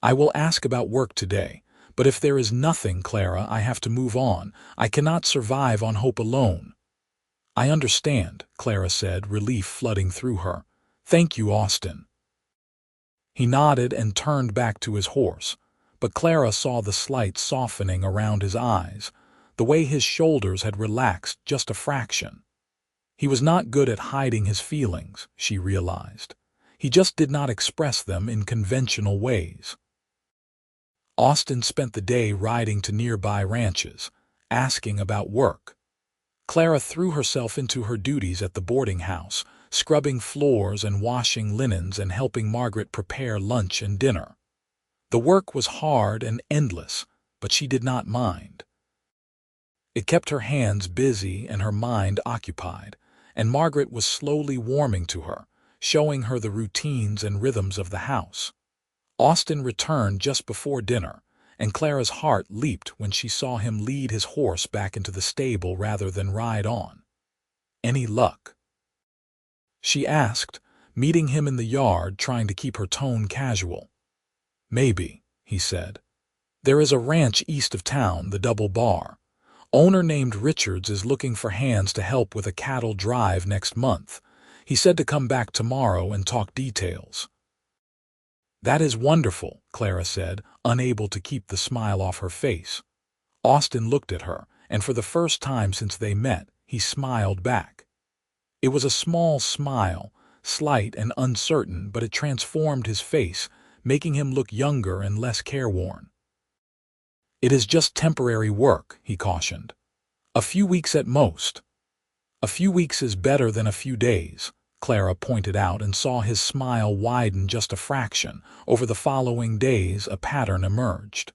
"I will ask about work today, but if there is nothing, Clara, I have to move on. I cannot survive on hope alone." "I understand," Clara said, relief flooding through her. "Thank you, Austin." He nodded and turned back to his horse, but Clara saw the slight softening around his eyes, the way his shoulders had relaxed just a fraction. He was not good at hiding his feelings, she realized. He just did not express them in conventional ways. Austin spent the day riding to nearby ranches, asking about work. Clara threw herself into her duties at the boarding house, scrubbing floors and washing linens and helping Margaret prepare lunch and dinner. The work was hard and endless, but she did not mind. It kept her hands busy and her mind occupied, and Margaret was slowly warming to her, showing her the routines and rhythms of the house. Austin returned just before dinner, and Clara's heart leaped when she saw him lead his horse back into the stable rather than ride on. "Any luck?" she asked, meeting him in the yard, trying to keep her tone casual. "Maybe," he said. "There is a ranch east of town, the Double Bar. Owner named Richards is looking for hands to help with a cattle drive next month. He said to come back tomorrow and talk details." "That is wonderful," Clara said, unable to keep the smile off her face. Austin looked at her, and for the first time since they met, he smiled back. It was a small smile, slight and uncertain, but it transformed his face, making him look younger and less careworn. "It is just temporary work," he cautioned. "A few weeks at most." "A few weeks is better than a few days," Clara pointed out, and saw his smile widen just a fraction. Over the following days, a pattern emerged.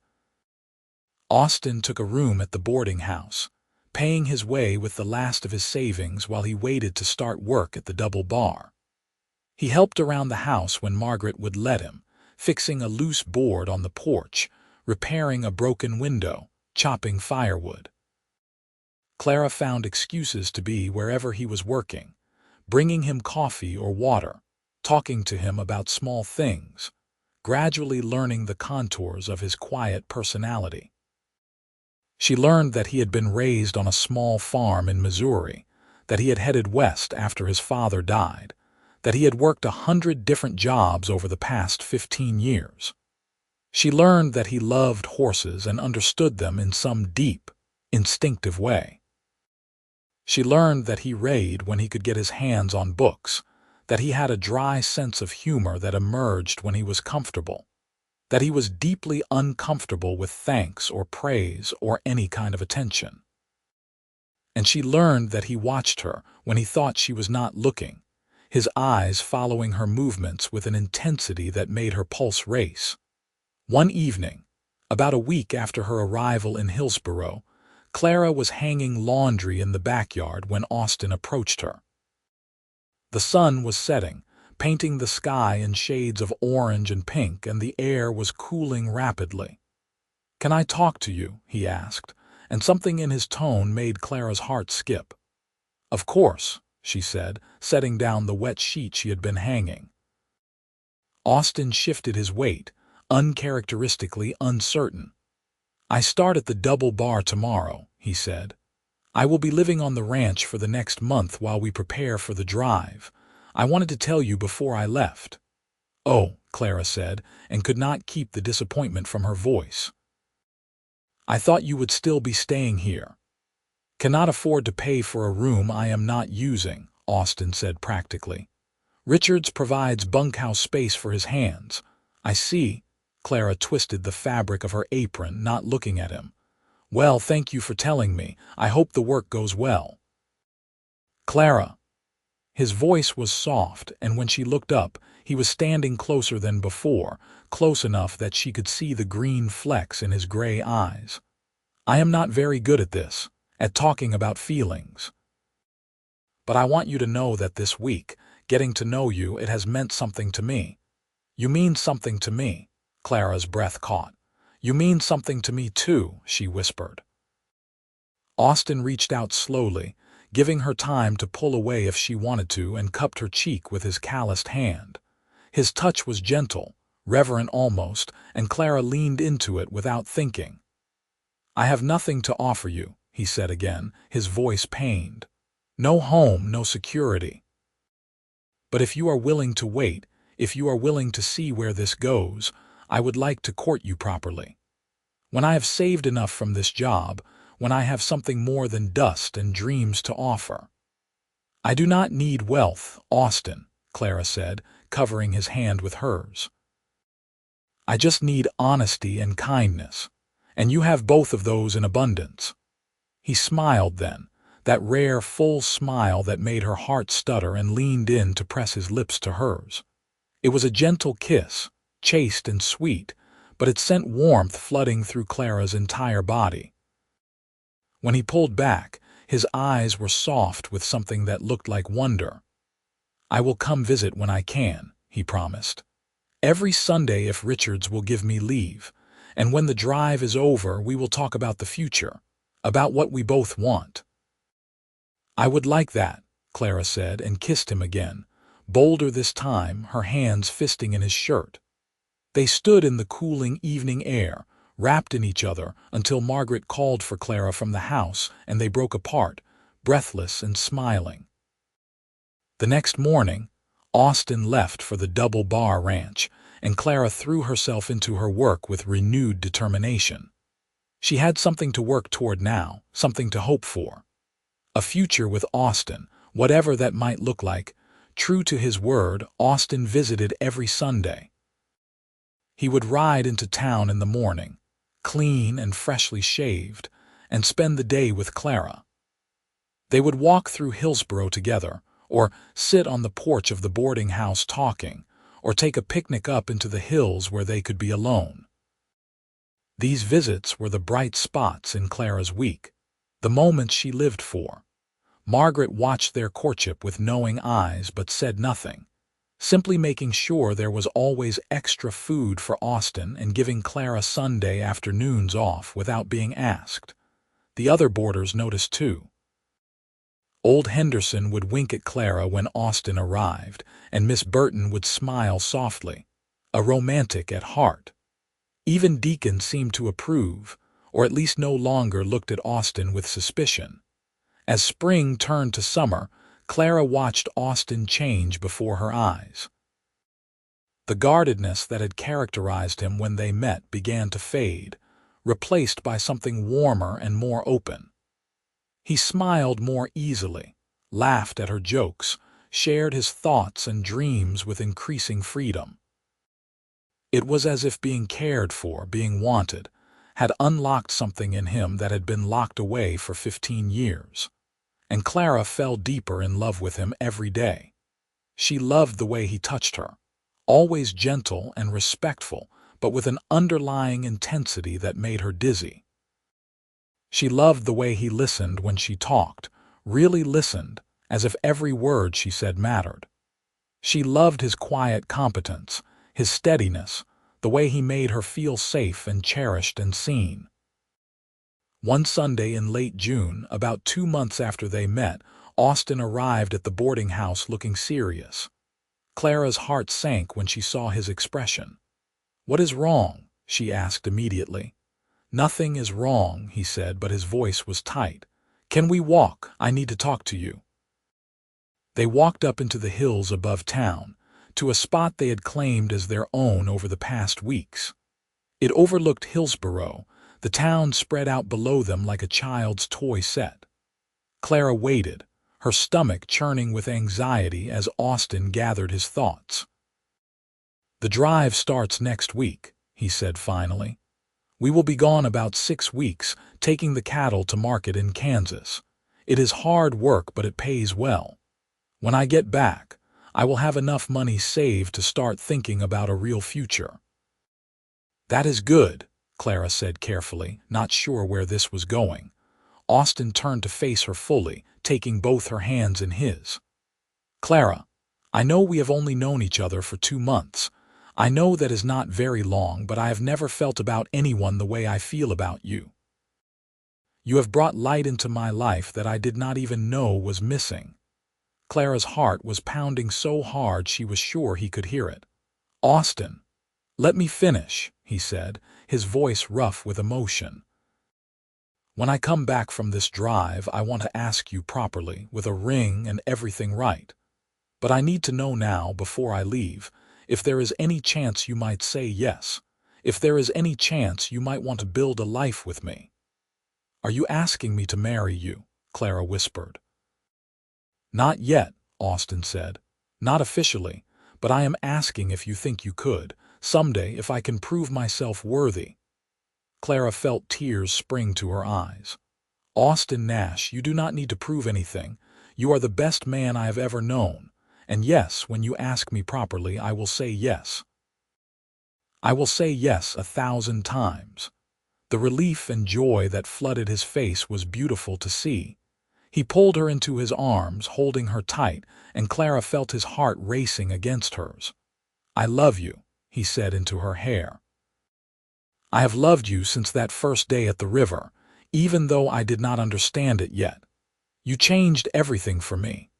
Austin took a room at the boarding house, paying his way with the last of his savings while he waited to start work at the double bar. He helped around the house when Margaret would let him, fixing a loose board on the porch, repairing a broken window, chopping firewood. Clara found excuses to be wherever he was working, bringing him coffee or water, talking to him about small things, gradually learning the contours of his quiet personality. She learned that he had been raised on a small farm in Missouri, that he had headed west after his father died, that he had worked 100 different jobs over the past 15 years. She learned that he loved horses and understood them in some deep, instinctive way. She learned that he read when he could get his hands on books, that he had a dry sense of humor that emerged when he was comfortable, that he was deeply uncomfortable with thanks or praise or any kind of attention. And she learned that he watched her when he thought she was not looking, his eyes following her movements with an intensity that made her pulse race. One evening, about a week after her arrival in Hillsborough, Clara was hanging laundry in the backyard when Austin approached her. The sun was setting, painting the sky in shades of orange and pink, and the air was cooling rapidly. "Can I talk to you?" he asked, and something in his tone made Clara's heart skip. "Of course," she said, setting down the wet sheet she had been hanging. Austin shifted his weight, uncharacteristically uncertain. "I start at the double bar tomorrow," he said. "I will be living on the ranch for the next month while we prepare for the drive. I wanted to tell you before I left." "Oh," Clara said, and could not keep the disappointment from her voice. "I thought you would still be staying here." "Cannot afford to pay for a room I am not using," Austin said practically. "Richards provides bunkhouse space for his hands." "I see." Clara twisted the fabric of her apron, not looking at him. "Well, thank you for telling me. I hope the work goes well." "Clara." His voice was soft, and when she looked up, he was standing closer than before, close enough that she could see the green flecks in his gray eyes. "I am not very good at this, at talking about feelings. But I want you to know that this week, getting to know you, it has meant something to me." "You mean something to me." Clara's breath caught. "You mean something to me too," she whispered. Austin reached out slowly, giving her time to pull away if she wanted to, and cupped her cheek with his calloused hand. His touch was gentle, reverent almost, and Clara leaned into it without thinking. "I have nothing to offer you," he said again, his voice pained. "No home, no security. But if you are willing to wait, if you are willing to see where this goes, I would like to court you properly. When I have saved enough from this job, when I have something more than dust and dreams to offer." "I do not need wealth, Austin," Clara said, covering his hand with hers. "I just need honesty and kindness, and you have both of those in abundance." He smiled then, that rare full smile that made her heart stutter, and leaned in to press his lips to hers. It was a gentle kiss, chaste and sweet, but it sent warmth flooding through Clara's entire body. When he pulled back, his eyes were soft with something that looked like wonder. "I will come visit when I can," he promised. "Every Sunday if Richards will give me leave, and when the drive is over we will talk about the future, about what we both want." "I would like that," Clara said, and kissed him again, bolder this time, her hands fisting in his shirt. They stood in the cooling evening air, wrapped in each other, until Margaret called for Clara from the house, and they broke apart, breathless and smiling. The next morning, Austin left for the Double Bar Ranch, and Clara threw herself into her work with renewed determination. She had something to work toward now, something to hope for. A future with Austin, whatever that might look like. True to his word, Austin visited every Sunday. He would ride into town in the morning, clean and freshly shaved, and spend the day with Clara. They would walk through Hillsborough together, or sit on the porch of the boarding house talking, or take a picnic up into the hills where they could be alone. These visits were the bright spots in Clara's week, the moments she lived for. Margaret watched their courtship with knowing eyes but said nothing, simply making sure there was always extra food for Austin and giving Clara Sunday afternoons off without being asked. The other boarders noticed too. Old Henderson would wink at Clara when Austin arrived, and Miss Burton would smile softly, a romantic at heart. Even Deacon seemed to approve, or at least no longer looked at Austin with suspicion. As spring turned to summer, Clara watched Austin change before her eyes. The guardedness that had characterized him when they met began to fade, replaced by something warmer and more open. He smiled more easily, laughed at her jokes, shared his thoughts and dreams with increasing freedom. It was as if being cared for, being wanted, had unlocked something in him that had been locked away for 15 years. And Clara fell deeper in love with him every day. She loved the way he touched her, always gentle and respectful, but with an underlying intensity that made her dizzy. She loved the way he listened when she talked, really listened, as if every word she said mattered. She loved his quiet competence, his steadiness, the way he made her feel safe and cherished and seen. One Sunday in late June, about 2 months after they met, Austin arrived at the boarding house looking serious. Clara's heart sank when she saw his expression. "What is wrong?" she asked immediately. "Nothing is wrong," he said, but his voice was tight. "Can we walk? I need to talk to you." They walked up into the hills above town, to a spot they had claimed as their own over the past weeks. It overlooked Hillsborough, the town spread out below them like a child's toy set. Clara waited, her stomach churning with anxiety as Austin gathered his thoughts. "The drive starts next week," he said finally. "We will be gone about 6 weeks, taking the cattle to market in Kansas. It is hard work, but it pays well. When I get back, I will have enough money saved to start thinking about a real future." "That is good," Clara said carefully, not sure where this was going. Austin turned to face her fully, taking both her hands in his. "Clara, I know we have only known each other for 2 months. I know that is not very long, but I have never felt about anyone the way I feel about you. You have brought light into my life that I did not even know was missing." Clara's heart was pounding so hard she was sure he could hear it. "Austin, let me finish," he said, his voice rough with emotion. "When I come back from this drive, I want to ask you properly, with a ring and everything right. But I need to know now, before I leave, if there is any chance you might say yes, if there is any chance you might want to build a life with me." "Are you asking me to marry you?" Clara whispered. "Not yet," Austin said. "Not officially, but I am asking if you think you could, someday, if I can prove myself worthy." Clara felt tears spring to her eyes. "Austin Nash, you do not need to prove anything. You are the best man I have ever known. And yes, when you ask me properly, I will say yes. I will say yes 1,000 times." The relief and joy that flooded his face was beautiful to see. He pulled her into his arms, holding her tight, and Clara felt his heart racing against hers. "I love you," he said into her hair. "I have loved you since that first day at the river, even though I did not understand it yet. You changed everything for me."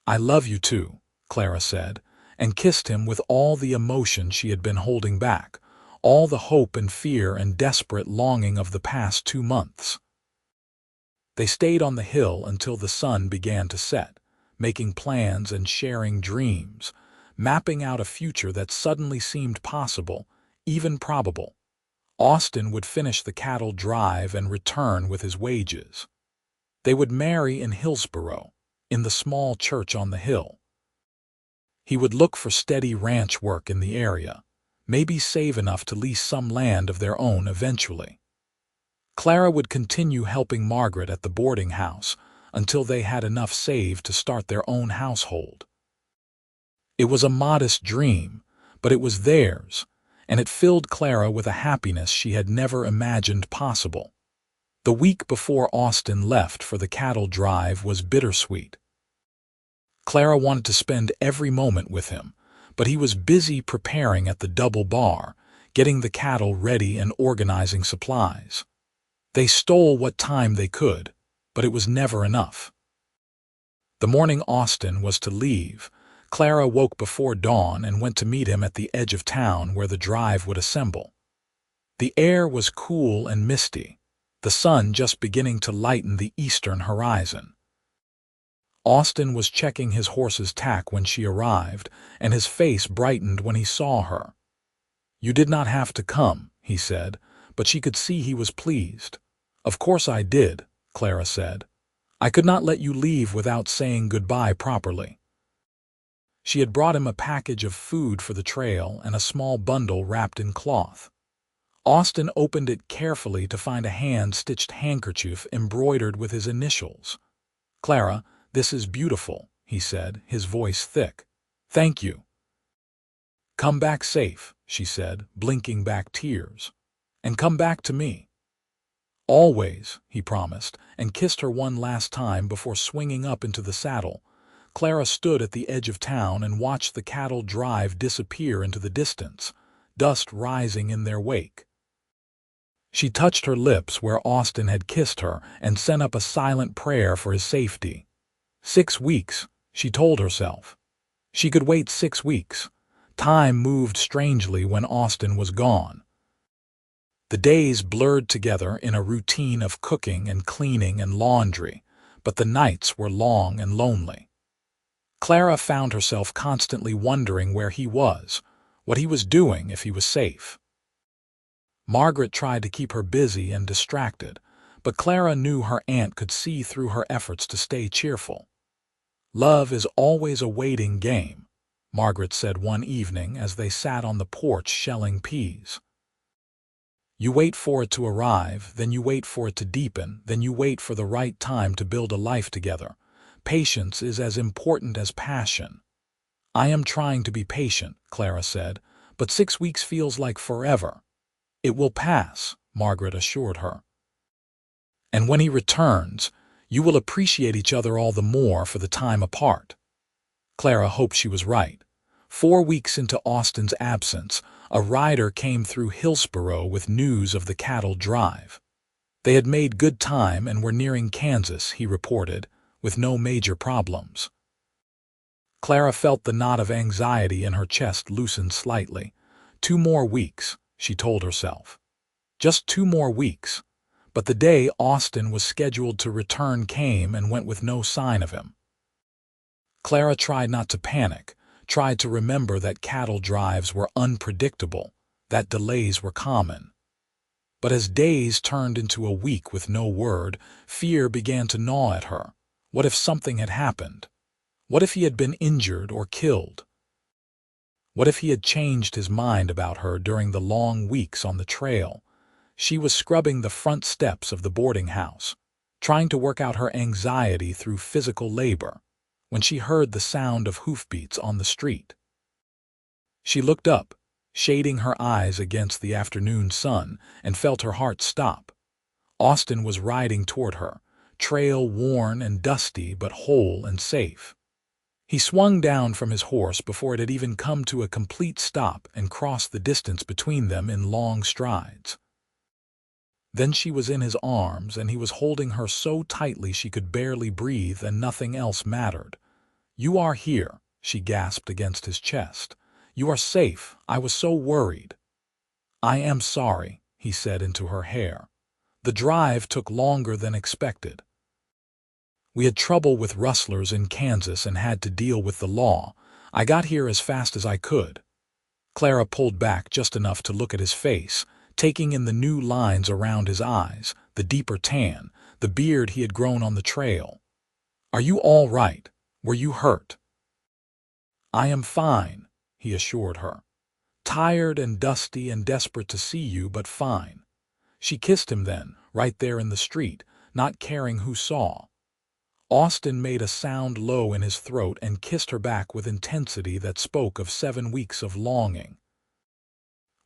"I love you too," Clara said, and kissed him with all the emotion she had been holding back, all the hope and fear and desperate longing of the past 2 months. They stayed on the hill until the sun began to set, making plans and sharing dreams, mapping out a future that suddenly seemed possible, even probable. Austin would finish the cattle drive and return with his wages. They would marry in Hillsborough, in the small church on the hill. He would look for steady ranch work in the area, maybe save enough to lease some land of their own eventually. Clara would continue helping Margaret at the boarding house until they had enough saved to start their own household. It was a modest dream, but it was theirs, and it filled Clara with a happiness she had never imagined possible. The week before Austin left for the cattle drive was bittersweet. Clara wanted to spend every moment with him, but he was busy preparing at the double bar, getting the cattle ready and organizing supplies. They stole what time they could, but it was never enough. The morning Austin was to leave, Clara woke before dawn and went to meet him at the edge of town where the drive would assemble. The air was cool and misty, the sun just beginning to lighten the eastern horizon. Austin was checking his horse's tack when she arrived, and his face brightened when he saw her. "You did not have to come," he said, but she could see he was pleased. "Of course I did," Clara said. "I could not let you leave without saying goodbye properly." She had brought him a package of food for the trail and a small bundle wrapped in cloth. Austin opened it carefully to find a hand-stitched handkerchief embroidered with his initials. "Clara, this is beautiful," he said, his voice thick. "Thank you." "Come back safe," she said, blinking back tears. "And come back to me." "Always," he promised, and kissed her one last time before swinging up into the saddle. Clara stood at the edge of town and watched the cattle drive disappear into the distance, dust rising in their wake. She touched her lips where Austin had kissed her and sent up a silent prayer for his safety. 6 weeks, she told herself. She could wait 6 weeks. Time moved strangely when Austin was gone. The days blurred together in a routine of cooking and cleaning and laundry, but the nights were long and lonely. Clara found herself constantly wondering where he was, what he was doing if he was safe. Margaret tried to keep her busy and distracted, but Clara knew her aunt could see through her efforts to stay cheerful. "Love is always a waiting game," Margaret said one evening as they sat on the porch shelling peas. "You wait for it to arrive, then you wait for it to deepen, then you wait for the right time to build a life together. Patience is as important as passion." "I am trying to be patient," Clara said, "but 6 weeks feels like forever." "It will pass," Margaret assured her. "And when he returns, you will appreciate each other all the more for the time apart." Clara hoped she was right. 4 weeks into Austin's absence, a rider came through Hillsborough with news of the cattle drive. They had made good time and were nearing Kansas, he reported, with no major problems. Clara felt the knot of anxiety in her chest loosen slightly. 2 more weeks, she told herself. Just 2 more weeks. But the day Austin was scheduled to return came and went with no sign of him. Clara tried not to panic, tried to remember that cattle drives were unpredictable, that delays were common. But as days turned into a week with no word, fear began to gnaw at her. What if something had happened? What if he had been injured or killed? What if he had changed his mind about her during the long weeks on the trail? She was scrubbing the front steps of the boarding house, trying to work out her anxiety through physical labor, when she heard the sound of hoofbeats on the street. She looked up, shading her eyes against the afternoon sun, and felt her heart stop. Austin was riding toward her, trail worn and dusty but whole and safe. He swung down from his horse before it had even come to a complete stop and crossed the distance between them in long strides. Then she was in his arms, and he was holding her so tightly she could barely breathe and nothing else mattered. "You are here," she gasped against his chest. "You are safe. I was so worried." "I am sorry," he said into her hair. "The drive took longer than expected. We had trouble with rustlers in Kansas and had to deal with the law. I got here as fast as I could." Clara pulled back just enough to look at his face, taking in the new lines around his eyes, the deeper tan, the beard he had grown on the trail. "Are you all right? Were you hurt?" "I am fine," he assured her. "Tired and dusty and desperate to see you, but fine." She kissed him then, right there in the street, not caring who saw. Austin made a sound low in his throat and kissed her back with intensity that spoke of 7 weeks of longing.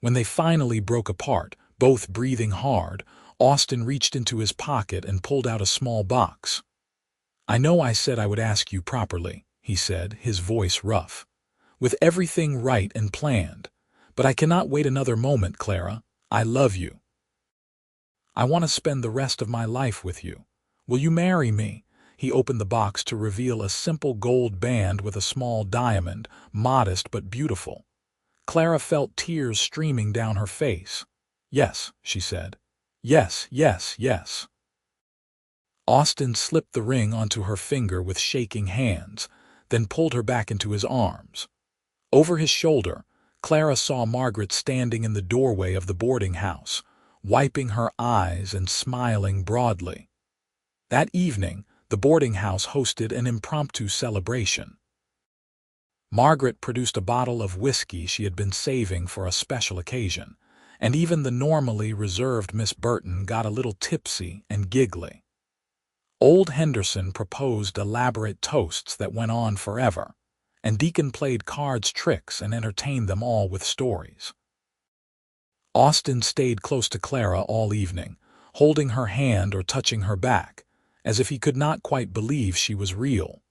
When they finally broke apart, both breathing hard, Austin reached into his pocket and pulled out a small box. "I know I said I would ask you properly," he said, his voice rough, "with everything right and planned. But I cannot wait another moment, Clara. I love you. I want to spend the rest of my life with you. Will you marry me?" He opened the box to reveal a simple gold band with a small diamond, modest but beautiful. Clara felt tears streaming down her face. "Yes," she said. "Yes, yes, yes." Austin slipped the ring onto her finger with shaking hands, then pulled her back into his arms. Over his shoulder, Clara saw Margaret standing in the doorway of the boarding house, wiping her eyes and smiling broadly. That evening, the boarding house hosted an impromptu celebration. Margaret produced a bottle of whiskey she had been saving for a special occasion, and even the normally reserved Miss Burton got a little tipsy and giggly. Old Henderson proposed elaborate toasts that went on forever, and Deacon played cards tricks and entertained them all with stories. Austin stayed close to Clara all evening, holding her hand or touching her back, as if he could not quite believe she was real.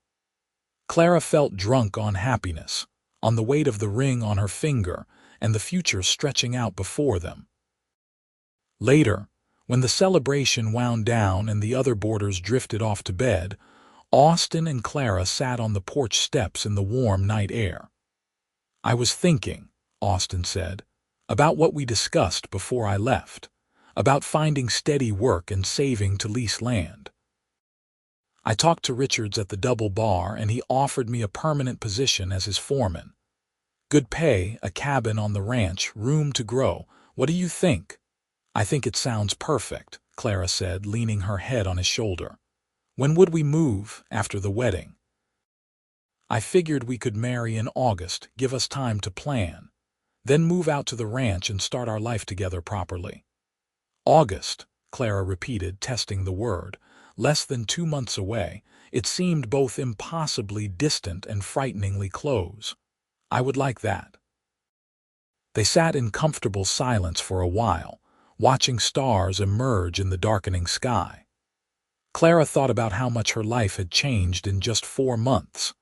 Clara felt drunk on happiness, on the weight of the ring on her finger and the future stretching out before them. Later, when the celebration wound down and the other boarders drifted off to bed, Austin and Clara sat on the porch steps in the warm night air. "I was thinking," Austin said, "about what we discussed before I left, about finding steady work and saving to lease land. I talked to Richards at the Double Bar and he offered me a permanent position as his foreman. Good pay, a cabin on the ranch, room to grow. What do you think?" "I think it sounds perfect," Clara said, leaning her head on his shoulder. "When would we move after the wedding?" "I figured we could marry in August, give us time to plan, then move out to the ranch and start our life together properly." "August," Clara repeated, testing the word. Less than 2 months away, it seemed both impossibly distant and frighteningly close. "I would like that." They sat in comfortable silence for a while, watching stars emerge in the darkening sky. Clara thought about how much her life had changed in just 4 months.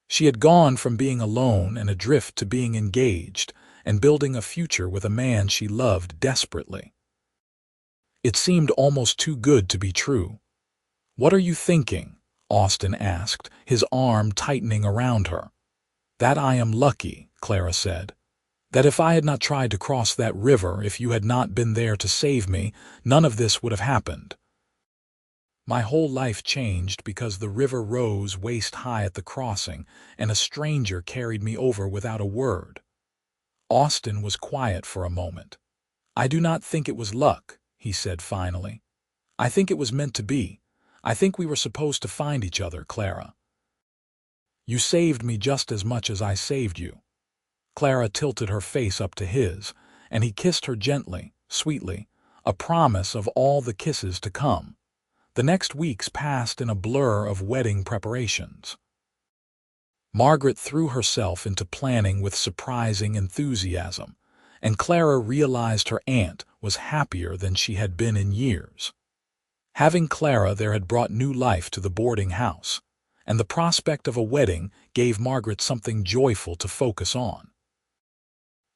She had gone from being alone and adrift to being engaged and building a future with a man she loved desperately. It seemed almost too good to be true. "What are you thinking?" Austin asked, his arm tightening around her. "That I am lucky," Clara said. "That if I had not tried to cross that river, if you had not been there to save me, none of this would have happened. My whole life changed because the river rose waist-high at the crossing, and a stranger carried me over without a word." Austin was quiet for a moment. "I do not think it was luck," he said finally. "I think it was meant to be. I think we were supposed to find each other, Clara. You saved me just as much as I saved you." Clara tilted her face up to his, and he kissed her gently, sweetly, a promise of all the kisses to come. The next weeks passed in a blur of wedding preparations. Margaret threw herself into planning with surprising enthusiasm, and Clara realized her aunt was happier than she had been in years. Having Clara there had brought new life to the boarding house, and the prospect of a wedding gave Margaret something joyful to focus on.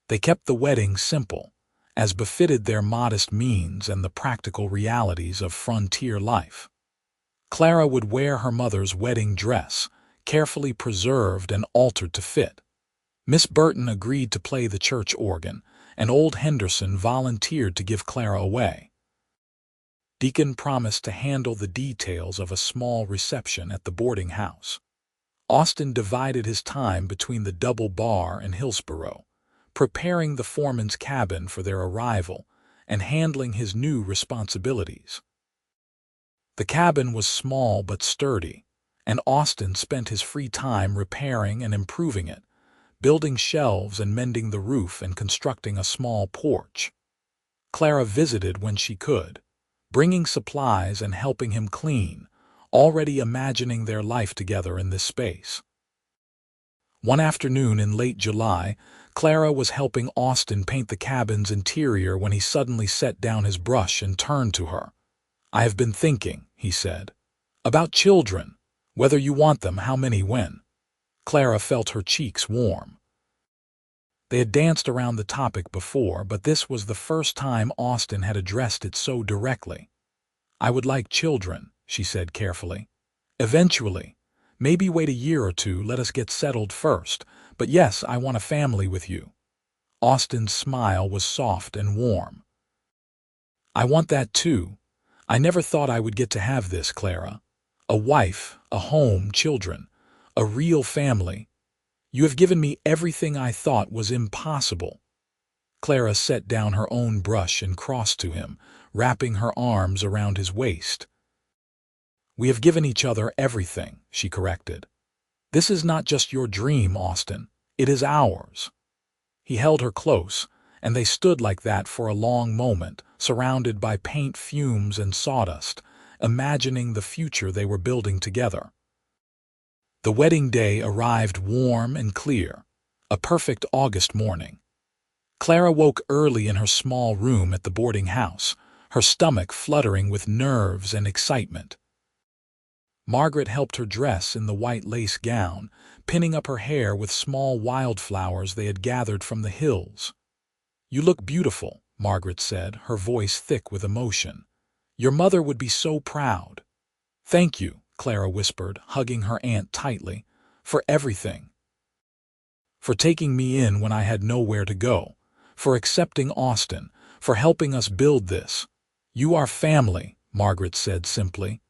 They kept the wedding simple, as befitted their modest means and the practical realities of frontier life. Clara would wear her mother's wedding dress, carefully preserved and altered to fit. Miss Burton agreed to play the church organ, and old Henderson volunteered to give Clara away. Deacon promised to handle the details of a small reception at the boarding house. Austin divided his time between the Double Bar and Hillsborough, preparing the foreman's cabin for their arrival and handling his new responsibilities. The cabin was small but sturdy, and Austin spent his free time repairing and improving it, building shelves and mending the roof and constructing a small porch. Clara visited when she could, bringing supplies and helping him clean, already imagining their life together in this space. One afternoon in late July, Clara was helping Austin paint the cabin's interior when he suddenly set down his brush and turned to her. "I have been thinking," he said, "about children, whether you want them, how many, when." Clara felt her cheeks warm. They had danced around the topic before, but this was the first time Austin had addressed it so directly. "I would like children," she said carefully. "Eventually. Maybe wait a year or two, let us get settled first. But yes, I want a family with you." Austin's smile was soft and warm. "I want that too. I never thought I would get to have this, Clara. A wife, a home, children, a real family. You have given me everything I thought was impossible." Clara set down her own brush and crossed to him, wrapping her arms around his waist. "We have given each other everything," she corrected. "This is not just your dream, Austin. It is ours." He held her close, and they stood like that for a long moment, surrounded by paint fumes and sawdust, imagining the future they were building together. The wedding day arrived warm and clear, a perfect August morning. Clara woke early in her small room at the boarding house, her stomach fluttering with nerves and excitement. Margaret helped her dress in the white lace gown, pinning up her hair with small wildflowers they had gathered from the hills. "You look beautiful," Margaret said, her voice thick with emotion. "Your mother would be so proud." "Thank you," Clara whispered, hugging her aunt tightly, "for everything. For taking me in when I had nowhere to go, for accepting Austin, for helping us build this. You are family," Margaret said simply.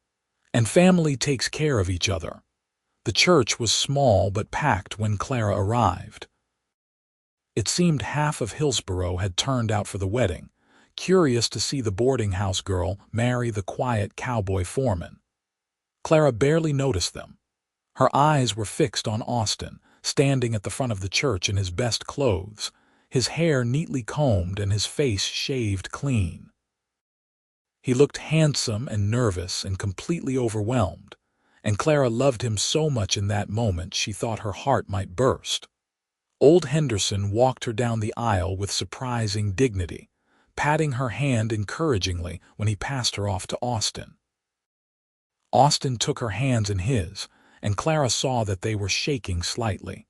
"And family takes care of each other." The church was small but packed when Clara arrived. It seemed half of Hillsborough had turned out for the wedding, curious to see the boarding house girl marry the quiet cowboy foreman. Clara barely noticed them. Her eyes were fixed on Austin, standing at the front of the church in his best clothes, his hair neatly combed and his face shaved clean. He looked handsome and nervous and completely overwhelmed, and Clara loved him so much in that moment she thought her heart might burst. Old Henderson walked her down the aisle with surprising dignity, patting her hand encouragingly when he passed her off to Austin. Austin took her hands in his, and Clara saw that they were shaking slightly.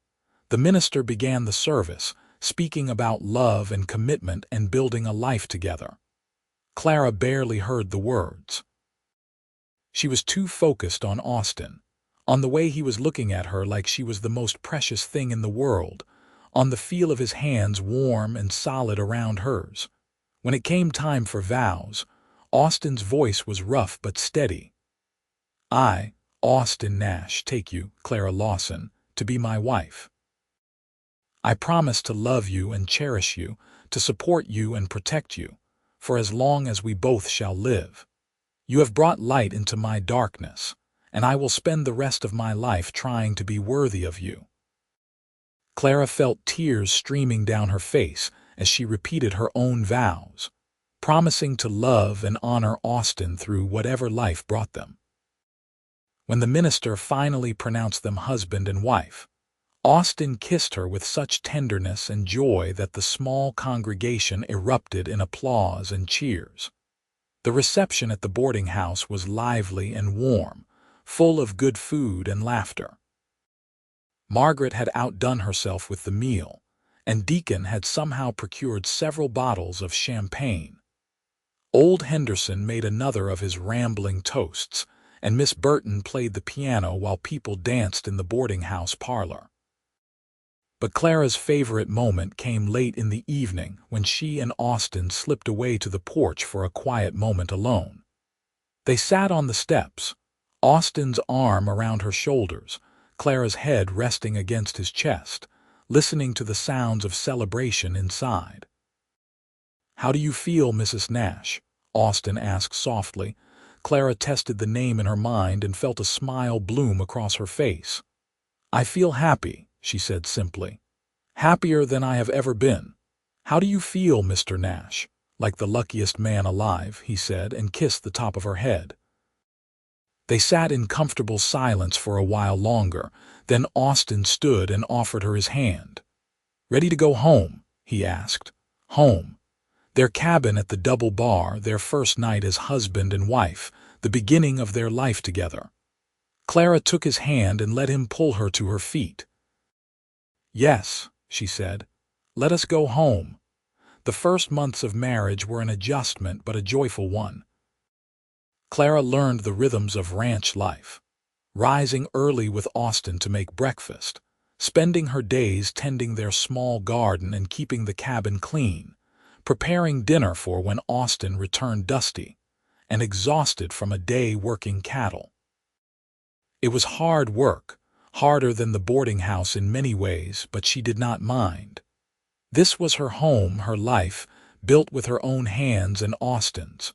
The minister began the service, speaking about love and commitment and building a life together. Clara barely heard the words. She was too focused on Austin, on the way he was looking at her like she was the most precious thing in the world, on the feel of his hands warm and solid around hers. When it came time for vows, Austin's voice was rough but steady. "I, Austin Nash, take you, Clara Lawson, to be my wife. I promise to love you and cherish you, to support you and protect you, for as long as we both shall live. You have brought light into my darkness, and I will spend the rest of my life trying to be worthy of you." Clara felt tears streaming down her face as she repeated her own vows, promising to love and honor Austin through whatever life brought them. When the minister finally pronounced them husband and wife, Austin kissed her with such tenderness and joy that the small congregation erupted in applause and cheers. The reception at the boarding house was lively and warm, full of good food and laughter. Margaret had outdone herself with the meal, and Deacon had somehow procured several bottles of champagne. Old Henderson made another of his rambling toasts, and Miss Burton played the piano while people danced in the boarding house parlor. But Clara's favorite moment came late in the evening when she and Austin slipped away to the porch for a quiet moment alone. They sat on the steps, Austin's arm around her shoulders, Clara's head resting against his chest, listening to the sounds of celebration inside. "How do you feel, Mrs. Nash?" Austin asked softly. Clara tested the name in her mind and felt a smile bloom across her face. "I feel happy," she said simply. "Happier than I have ever been. How do you feel, Mr. Nash?" "Like the luckiest man alive," he said, and kissed the top of her head. They sat in comfortable silence for a while longer, then Austin stood and offered her his hand. "Ready to go home?" he asked. Home. Their cabin at the double bar, their first night as husband and wife, the beginning of their life together. Clara took his hand and let him pull her to her feet. "Yes," she said, "let us go home." The first months of marriage were an adjustment, but a joyful one. Clara learned the rhythms of ranch life, rising early with Austin to make breakfast, spending her days tending their small garden and keeping the cabin clean, preparing dinner for when Austin returned dusty and exhausted from a day working cattle. It was hard work, harder than the boarding house in many ways, but she did not mind. This was her home, her life, built with her own hands and Austin's.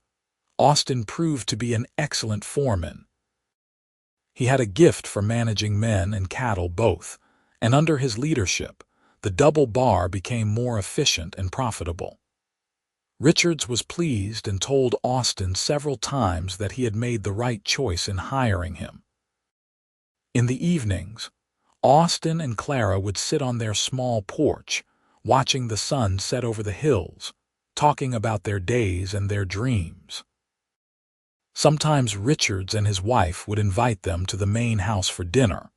Austin proved to be an excellent foreman. He had a gift for managing men and cattle both, and under his leadership, the double bar became more efficient and profitable. Richards was pleased and told Austin several times that he had made the right choice in hiring him. In the evenings, Austin and Clara would sit on their small porch, watching the sun set over the hills, talking about their days and their dreams. Sometimes Richards and his wife would invite them to the main house for dinner,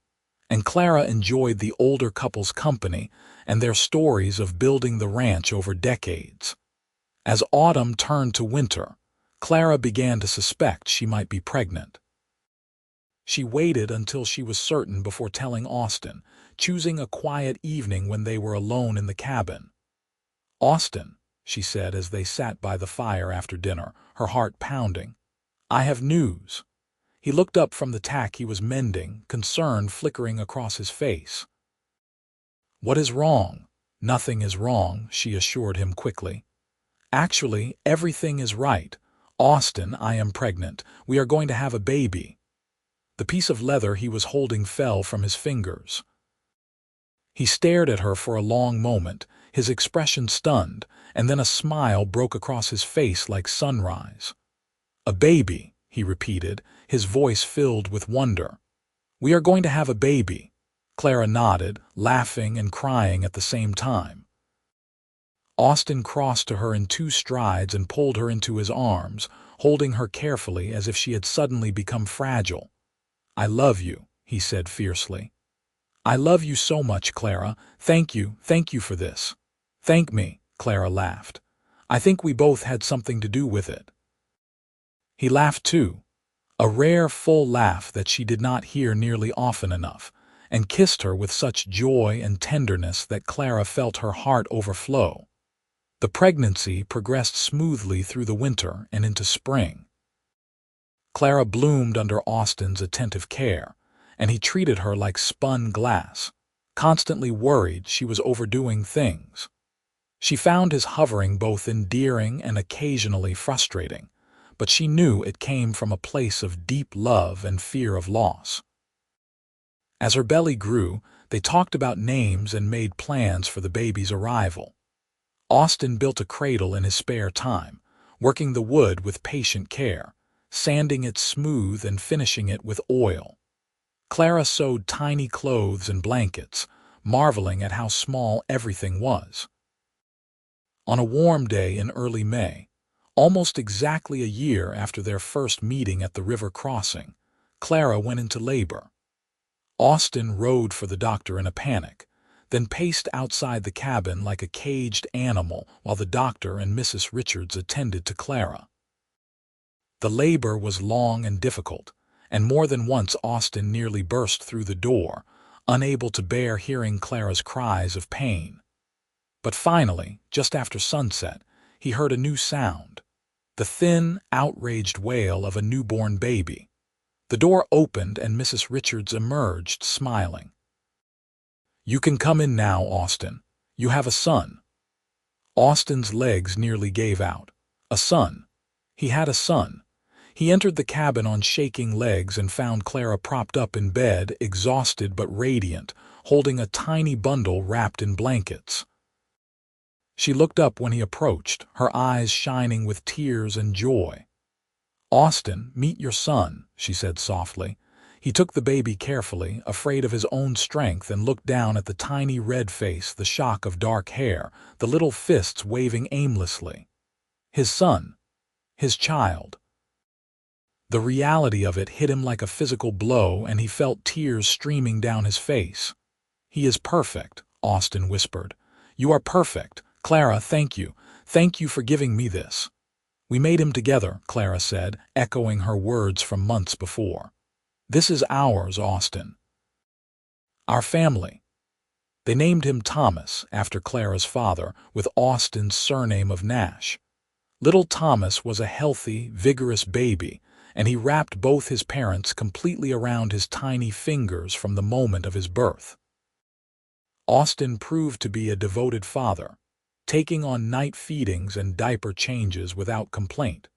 and Clara enjoyed the older couple's company and their stories of building the ranch over decades. As autumn turned to winter, Clara began to suspect she might be pregnant. She waited until she was certain before telling Austin, choosing a quiet evening when they were alone in the cabin. "Austin," she said as they sat by the fire after dinner, her heart pounding, "I have news." He looked up from the tack he was mending, concern flickering across his face. "What is wrong?" "Nothing is wrong," she assured him quickly. "Actually, everything is right. Austin, I am pregnant. We are going to have a baby." The piece of leather he was holding fell from his fingers. He stared at her for a long moment, his expression stunned, and then a smile broke across his face like sunrise. "A baby," he repeated, his voice filled with wonder. "We are going to have a baby." Clara nodded, laughing and crying at the same time. Austin crossed to her in 2 strides and pulled her into his arms, holding her carefully as if she had suddenly become fragile. "I love you," he said fiercely. "I love you so much, Clara. Thank you for this." "Thank me," Clara laughed. "I think we both had something to do with it." He laughed too, a rare full laugh that she did not hear nearly often enough, and kissed her with such joy and tenderness that Clara felt her heart overflow. The pregnancy progressed smoothly through the winter and into spring. Clara bloomed under Austin's attentive care, and he treated her like spun glass, constantly worried she was overdoing things. She found his hovering both endearing and occasionally frustrating, but she knew it came from a place of deep love and fear of loss. As her belly grew, they talked about names and made plans for the baby's arrival. Austin built a cradle in his spare time, working the wood with patient care, sanding it smooth and finishing it with oil. Clara sewed tiny clothes and blankets, marveling at how small everything was. On a warm day in early May, almost exactly a year after their first meeting at the river crossing, Clara went into labor. Austin rode for the doctor in a panic, then paced outside the cabin like a caged animal while the doctor and Mrs. Richards attended to Clara. The labor was long and difficult, and more than once Austin nearly burst through the door, unable to bear hearing Clara's cries of pain. But finally, just after sunset, he heard a new sound, the thin, outraged wail of a newborn baby. The door opened and Mrs. Richards emerged, smiling. "You can come in now, Austin. You have a son." Austin's legs nearly gave out. A son. He had a son. He entered the cabin on shaking legs and found Clara propped up in bed, exhausted but radiant, holding a tiny bundle wrapped in blankets. She looked up when he approached, her eyes shining with tears and joy. "Austin, meet your son," she said softly. He took the baby carefully, afraid of his own strength, and looked down at the tiny red face, the shock of dark hair, the little fists waving aimlessly. His son. His child. The reality of it hit him like a physical blow, and he felt tears streaming down his face. "He is perfect," Austin whispered. "You are perfect. Clara, thank you. Thank you for giving me this." "We made him together," Clara said, echoing her words from months before. "This is ours, Austin. Our family." They named him Thomas, after Clara's father, with Austin's surname of Nash. Little Thomas was a healthy, vigorous baby, and he wrapped both his parents completely around his tiny fingers from the moment of his birth. Austin proved to be a devoted father, taking on night feedings and diaper changes without complaint,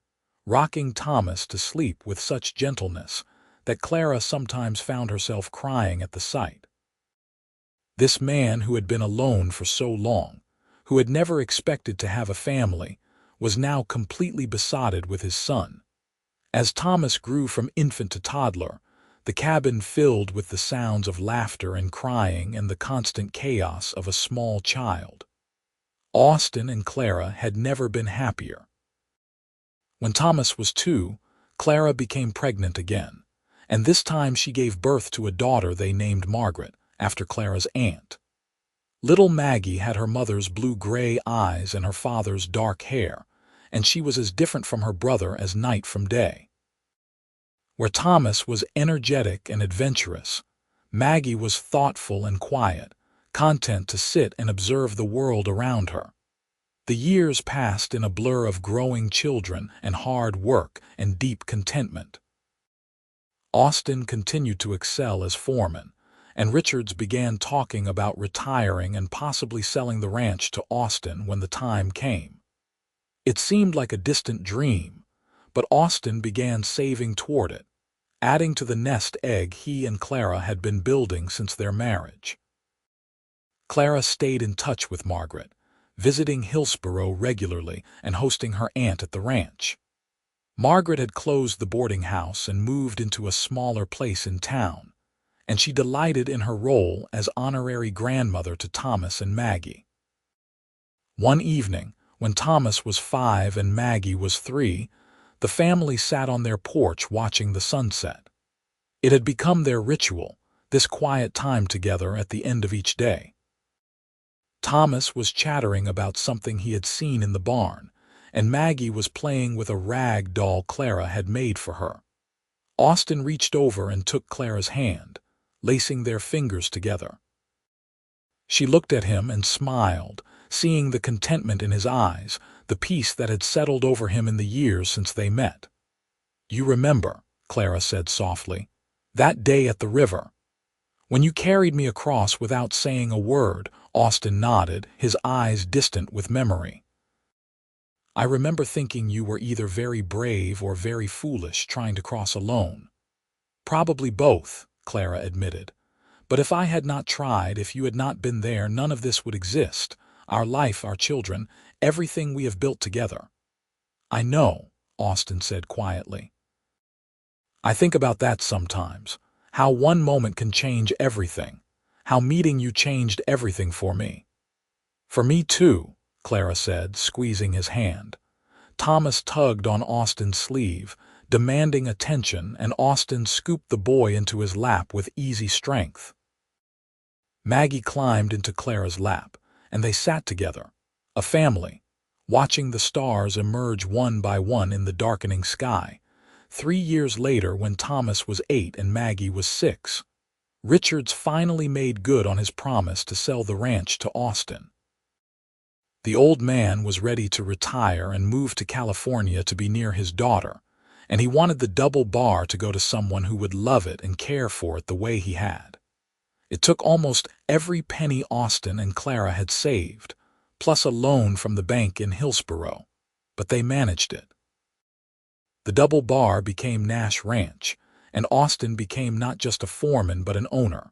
rocking Thomas to sleep with such gentleness that Clara sometimes found herself crying at the sight. This man who had been alone for so long, who had never expected to have a family, was now completely besotted with his son. As Thomas grew from infant to toddler, the cabin filled with the sounds of laughter and crying and the constant chaos of a small child. Austin and Clara had never been happier. When Thomas was 2, Clara became pregnant again, and this time she gave birth to a daughter they named Margaret, after Clara's aunt. Little Maggie had her mother's blue-gray eyes and her father's dark hair, and she was as different from her brother as night from day. Where Thomas was energetic and adventurous, Maggie was thoughtful and quiet, content to sit and observe the world around her. The years passed in a blur of growing children and hard work and deep contentment. Austin continued to excel as foreman, and Richards began talking about retiring and possibly selling the ranch to Austin when the time came. It seemed like a distant dream, but Austin began saving toward it, adding to the nest egg he and Clara had been building since their marriage. Clara stayed in touch with Margaret, visiting Hillsborough regularly and hosting her aunt at the ranch. Margaret had closed the boarding house and moved into a smaller place in town, and she delighted in her role as honorary grandmother to Thomas and Maggie. One evening, when Thomas was 5 and Maggie was 3, the family sat on their porch watching the sunset. It had become their ritual, this quiet time together at the end of each day. Thomas was chattering about something he had seen in the barn, and Maggie was playing with a rag doll Clara had made for her. Austin reached over and took Clara's hand, lacing their fingers together. She looked at him and smiled, seeing the contentment in his eyes, the peace that had settled over him in the years since they met. "You remember," Clara said softly, "that day at the river? When you carried me across without saying a word." Austin nodded, his eyes distant with memory. "I remember thinking you were either very brave or very foolish trying to cross alone." "Probably both," Clara admitted. "But if I had not tried, if you had not been there, none of this would exist. Our life, our children, everything we have built together." "I know," Austin said quietly. "I think about that sometimes, how one moment can change everything, how meeting you changed everything for me." "For me too," Clara said, squeezing his hand. Thomas tugged on Austin's sleeve, demanding attention, and Austin scooped the boy into his lap with easy strength. Maggie climbed into Clara's lap, and they sat together, a family, watching the stars emerge one by one in the darkening sky. 3 years later, when Thomas was 8 and Maggie was 6, Richards finally made good on his promise to sell the ranch to Austin. The old man was ready to retire and move to California to be near his daughter, and he wanted the double bar to go to someone who would love it and care for it the way he had. It took almost every penny Austin and Clara had saved, plus a loan from the bank in Hillsborough, but they managed it. The double bar became Nash Ranch, and Austin became not just a foreman but an owner,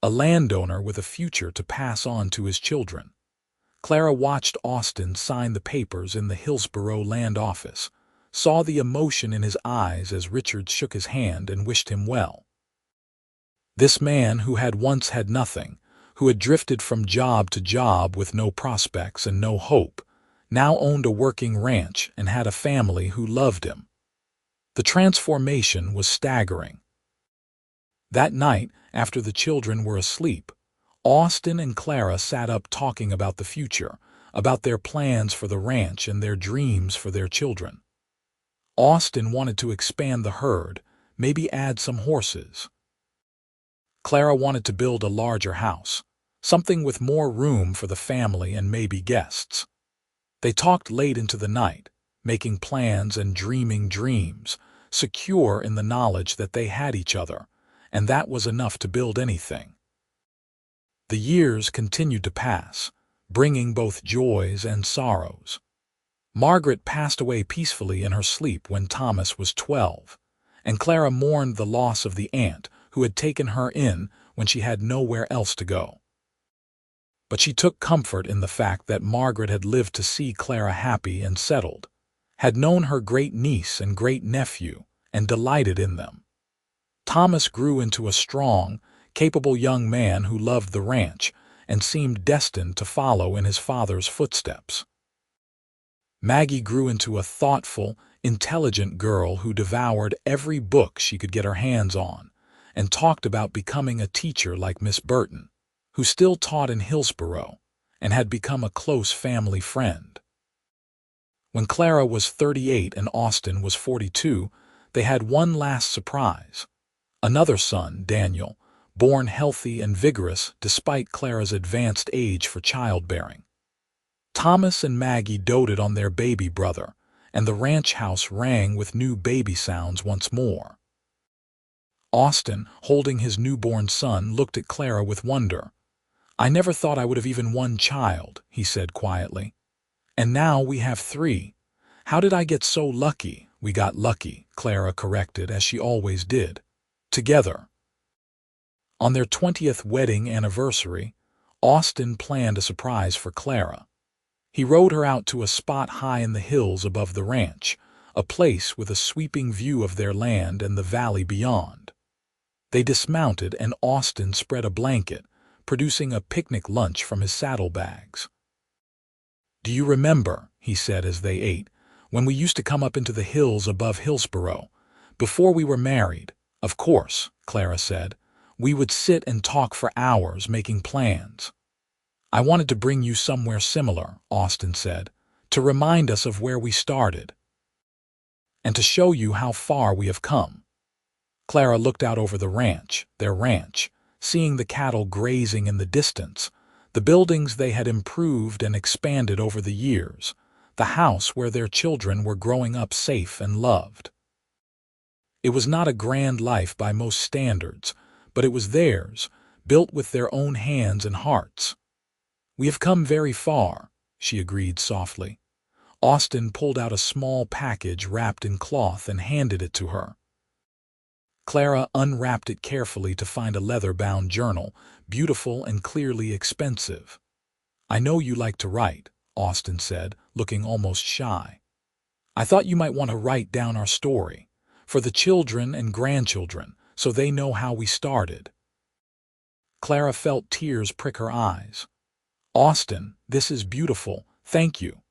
a landowner with a future to pass on to his children. Clara watched Austin sign the papers in the Hillsborough land office, saw the emotion in his eyes as Richard shook his hand and wished him well. This man who had once had nothing, who had drifted from job to job with no prospects and no hope, now owned a working ranch and had a family who loved him. The transformation was staggering. That night, after the children were asleep, Austin and Clara sat up talking about the future, about their plans for the ranch and their dreams for their children. Austin wanted to expand the herd, maybe add some horses. Clara wanted to build a larger house, something with more room for the family and maybe guests. They talked late into the night, making plans and dreaming dreams, secure in the knowledge that they had each other, and that was enough to build anything. The years continued to pass, bringing both joys and sorrows. Margaret passed away peacefully in her sleep when Thomas was 12, and Clara mourned the loss of the aunt who had taken her in when she had nowhere else to go. But she took comfort in the fact that Margaret had lived to see Clara happy and settled, had known her great-niece and great-nephew, and delighted in them. Thomas grew into a strong, capable young man who loved the ranch and seemed destined to follow in his father's footsteps. Maggie grew into a thoughtful, intelligent girl who devoured every book she could get her hands on and talked about becoming a teacher like Miss Burton, who still taught in Hillsborough and had become a close family friend. When Clara was 38 and Austin was 42, they had one last surprise. Another son, Daniel, born healthy and vigorous despite Clara's advanced age for childbearing. Thomas and Maggie doted on their baby brother, and the ranch house rang with new baby sounds once more. Austin, holding his newborn son, looked at Clara with wonder. "I never thought I would have even one child," he said quietly. "And now we have 3. How did I get so lucky?" "We got lucky," Clara corrected, as she always did. "Together." On their 20th wedding anniversary, Austin planned a surprise for Clara. He rode her out to a spot high in the hills above the ranch, a place with a sweeping view of their land and the valley beyond. They dismounted and Austin spread a blanket, producing a picnic lunch from his saddlebags. "Do you remember," he said as they ate, "when we used to come up into the hills above Hillsborough, before we were married?" "Of course," Clara said. "We would sit and talk for hours making plans." "I wanted to bring you somewhere similar," Austin said, "to remind us of where we started, and to show you how far we have come." Clara looked out over the ranch, their ranch, seeing the cattle grazing in the distance, the buildings they had improved and expanded over the years, the house where their children were growing up safe and loved. It was not a grand life by most standards, but it was theirs, built with their own hands and hearts. "We have come very far," she agreed softly. Austin pulled out a small package wrapped in cloth and handed it to her. Clara unwrapped it carefully to find a leather-bound journal, beautiful and clearly expensive. "I know you like to write," Austin said, looking almost shy. "I thought you might want to write down our story, for the children and grandchildren, so they know how we started." Clara felt tears prick her eyes. "Austin, this is beautiful. Thank you."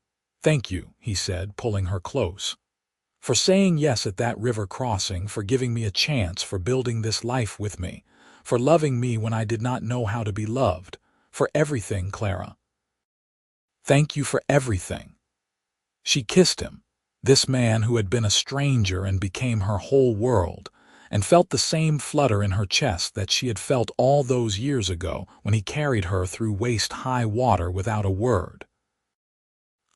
"Thank you," he said, pulling her close. "For saying yes at that river crossing, for giving me a chance, for building this life with me, for loving me when I did not know how to be loved, for everything, Clara. Thank you for everything." She kissed him, this man who had been a stranger and became her whole world, and felt the same flutter in her chest that she had felt all those years ago when he carried her through waist-high water without a word.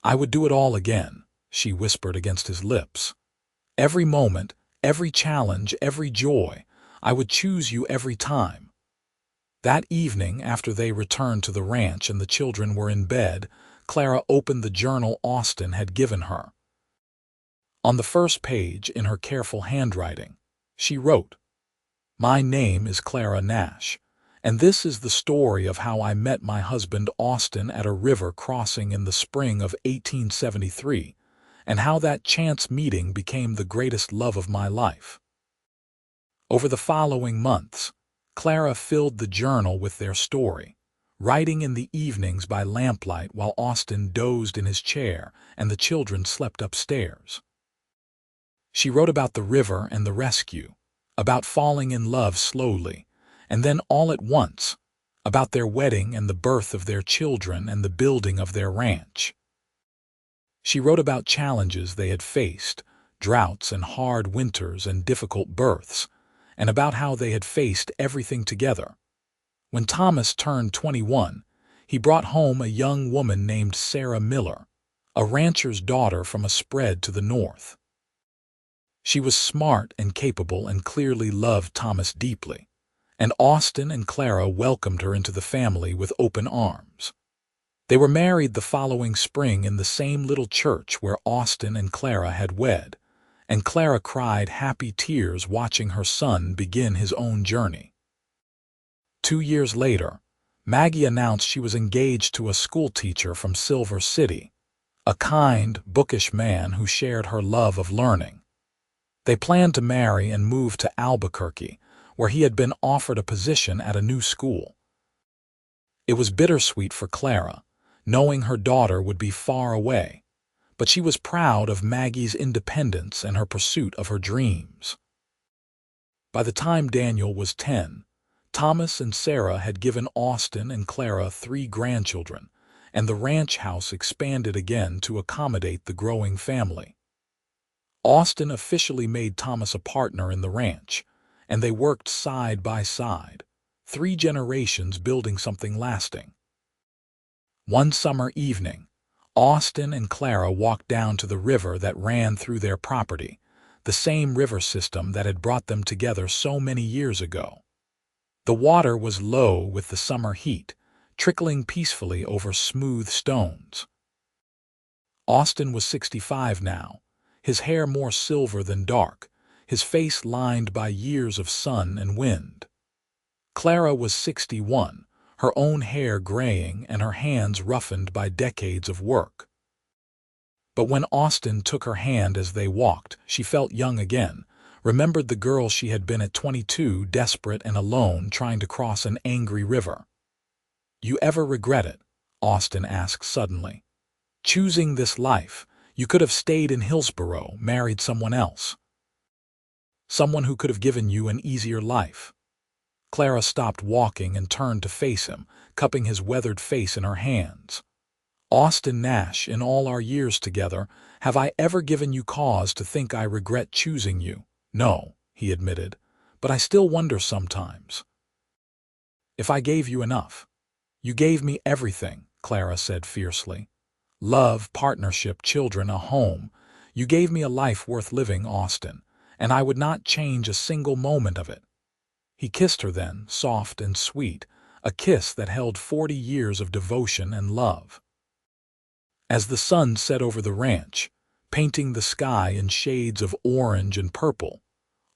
"I would do it all again," she whispered against his lips. "Every moment, every challenge, every joy, I would choose you every time." That evening, after they returned to the ranch and the children were in bed, Clara opened the journal Austin had given her. On the first page, in her careful handwriting, she wrote, "My name is Clara Nash, and this is the story of how I met my husband Austin at a river crossing in the spring of 1873, and how that chance meeting became the greatest love of my life." Over the following months, Clara filled the journal with their story, writing in the evenings by lamplight while Austin dozed in his chair and the children slept upstairs. She wrote about the river and the rescue, about falling in love slowly, and then all at once, about their wedding and the birth of their children and the building of their ranch. She wrote about challenges they had faced, droughts and hard winters and difficult births, and about how they had faced everything together. When Thomas turned 21, he brought home a young woman named Sarah Miller, a rancher's daughter from a spread to the north. She was smart and capable and clearly loved Thomas deeply, and Austin and Clara welcomed her into the family with open arms. They were married the following spring in the same little church where Austin and Clara had wed, and Clara cried happy tears watching her son begin his own journey. 2 years later, Maggie announced she was engaged to a schoolteacher from Silver City, a kind, bookish man who shared her love of learning. They planned to marry and move to Albuquerque, where he had been offered a position at a new school. It was bittersweet for Clara, knowing her daughter would be far away, but she was proud of Maggie's independence and her pursuit of her dreams. By the time Daniel was 10, Thomas and Sarah had given Austin and Clara 3 grandchildren, and the ranch house expanded again to accommodate the growing family. Austin officially made Thomas a partner in the ranch, and they worked side by side, 3 generations building something lasting. One summer evening, Austin and Clara walked down to the river that ran through their property, the same river system that had brought them together so many years ago. The water was low with the summer heat, trickling peacefully over smooth stones. Austin was 65 now, his hair more silver than dark, his face lined by years of sun and wind. Clara was 61, her own hair graying and her hands roughened by decades of work. But when Austin took her hand as they walked, she felt young again, remembered the girl she had been at 22, desperate and alone, trying to cross an angry river. "You ever regret it?" Austin asked suddenly. "Choosing this life, you could have stayed in Hillsborough, married someone else. Someone who could have given you an easier life." Clara stopped walking and turned to face him, cupping his weathered face in her hands. "Austin Nash, in all our years together, have I ever given you cause to think I regret choosing you? No," he admitted, "but I still wonder sometimes. If I gave you enough." "You gave me everything," Clara said fiercely. "Love, partnership, children, a home. You gave me a life worth living, Austin, and I would not change a single moment of it." He kissed her then, soft and sweet, a kiss that held 40 years of devotion and love. As the sun set over the ranch, painting the sky in shades of orange and purple,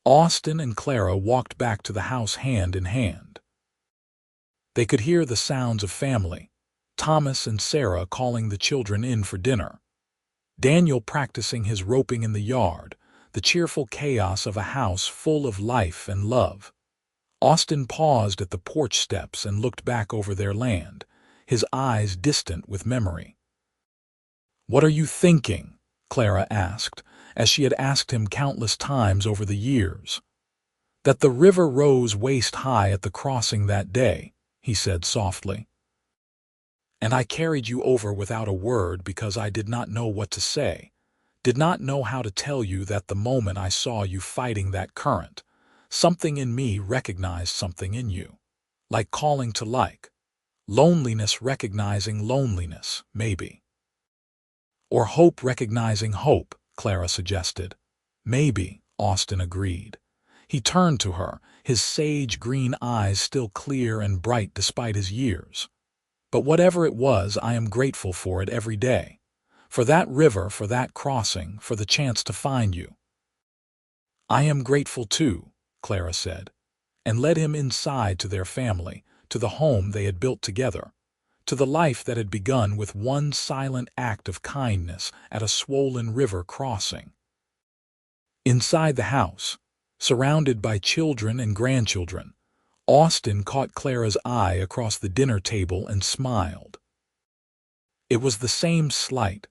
Austin and Clara walked back to the house hand in hand. They could hear the sounds of family, Thomas and Sarah calling the children in for dinner, Daniel practicing his roping in the yard, the cheerful chaos of a house full of life and love. Austin paused at the porch steps and looked back over their land, his eyes distant with memory. "What are you thinking?" Clara asked, as she had asked him countless times over the years. "That the river rose waist-high at the crossing that day," he said softly. "And I carried you over without a word because I did not know what to say, did not know how to tell you that the moment I saw you fighting that current, something in me recognized something in you, like calling to like. Loneliness recognizing loneliness, maybe. Or hope recognizing hope," Clara suggested. "Maybe," Austin agreed. He turned to her, his sage green eyes still clear and bright despite his years. "But whatever it was, I am grateful for it every day. For that river, for that crossing, for the chance to find you." "I am grateful too," Clara said, and led him inside to their family, to the home they had built together, to the life that had begun with one silent act of kindness at a swollen river crossing. Inside the house, surrounded by children and grandchildren, Austin caught Clara's eye across the dinner table and smiled. It was the same slight,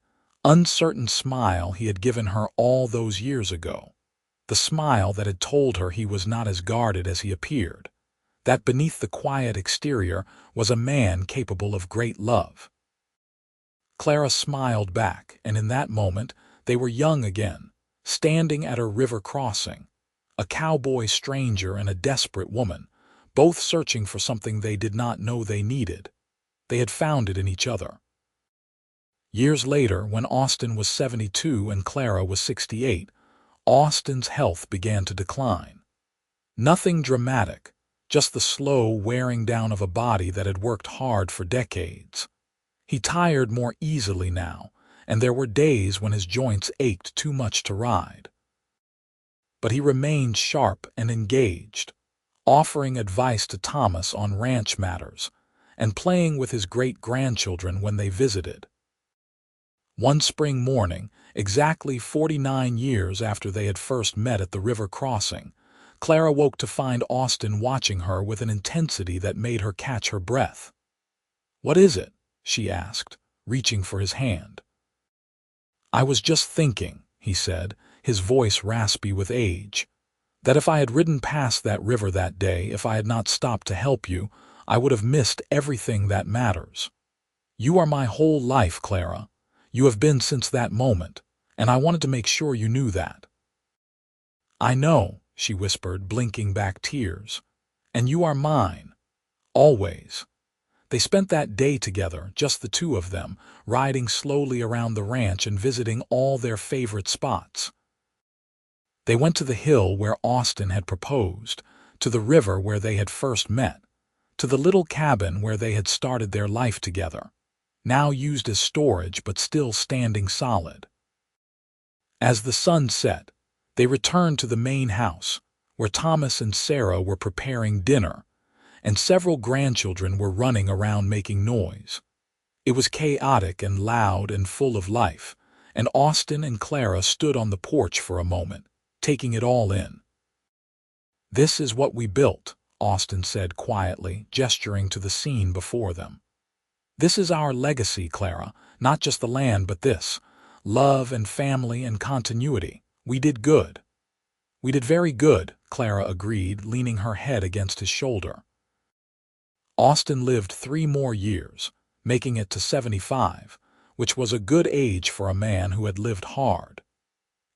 uncertain smile he had given her all those years ago. The smile that had told her he was not as guarded as he appeared, that beneath the quiet exterior was a man capable of great love. Clara smiled back, and in that moment they were young again, standing at a river crossing, a cowboy stranger and a desperate woman, both searching for something they did not know they needed. They had found it in each other. Years later, when Austin was 72 and Clara was 68, Austin's health began to decline. Nothing dramatic, just the slow wearing down of a body that had worked hard for decades. He tired more easily now, and there were days when his joints ached too much to ride. But he remained sharp and engaged, offering advice to Thomas on ranch matters, and playing with his great-grandchildren when they visited. One spring morning, exactly 49 years after they had first met at the river crossing, Clara woke to find Austin watching her with an intensity that made her catch her breath. "What is it?" she asked, reaching for his hand. "I was just thinking," he said, his voice raspy with age, "that if I had ridden past that river that day, if I had not stopped to help you, I would have missed everything that matters. You are my whole life, Clara. You have been since that moment, and I wanted to make sure you knew that." "I know," she whispered, blinking back tears. "And you are mine. Always." They spent that day together, just the two of them, riding slowly around the ranch and visiting all their favorite spots. They went to the hill where Austin had proposed, to the river where they had first met, to the little cabin where they had started their life together, now used as storage but still standing solid. As the sun set, they returned to the main house, where Thomas and Sarah were preparing dinner, and several grandchildren were running around making noise. It was chaotic and loud and full of life, and Austin and Clara stood on the porch for a moment, taking it all in. "This is what we built," Austin said quietly, gesturing to the scene before them. "This is our legacy, Clara, not just the land but this. Love and family and continuity. We did good." "We did very good," Clara agreed, leaning her head against his shoulder. Austin lived 3 more years, making it to 75, which was a good age for a man who had lived hard.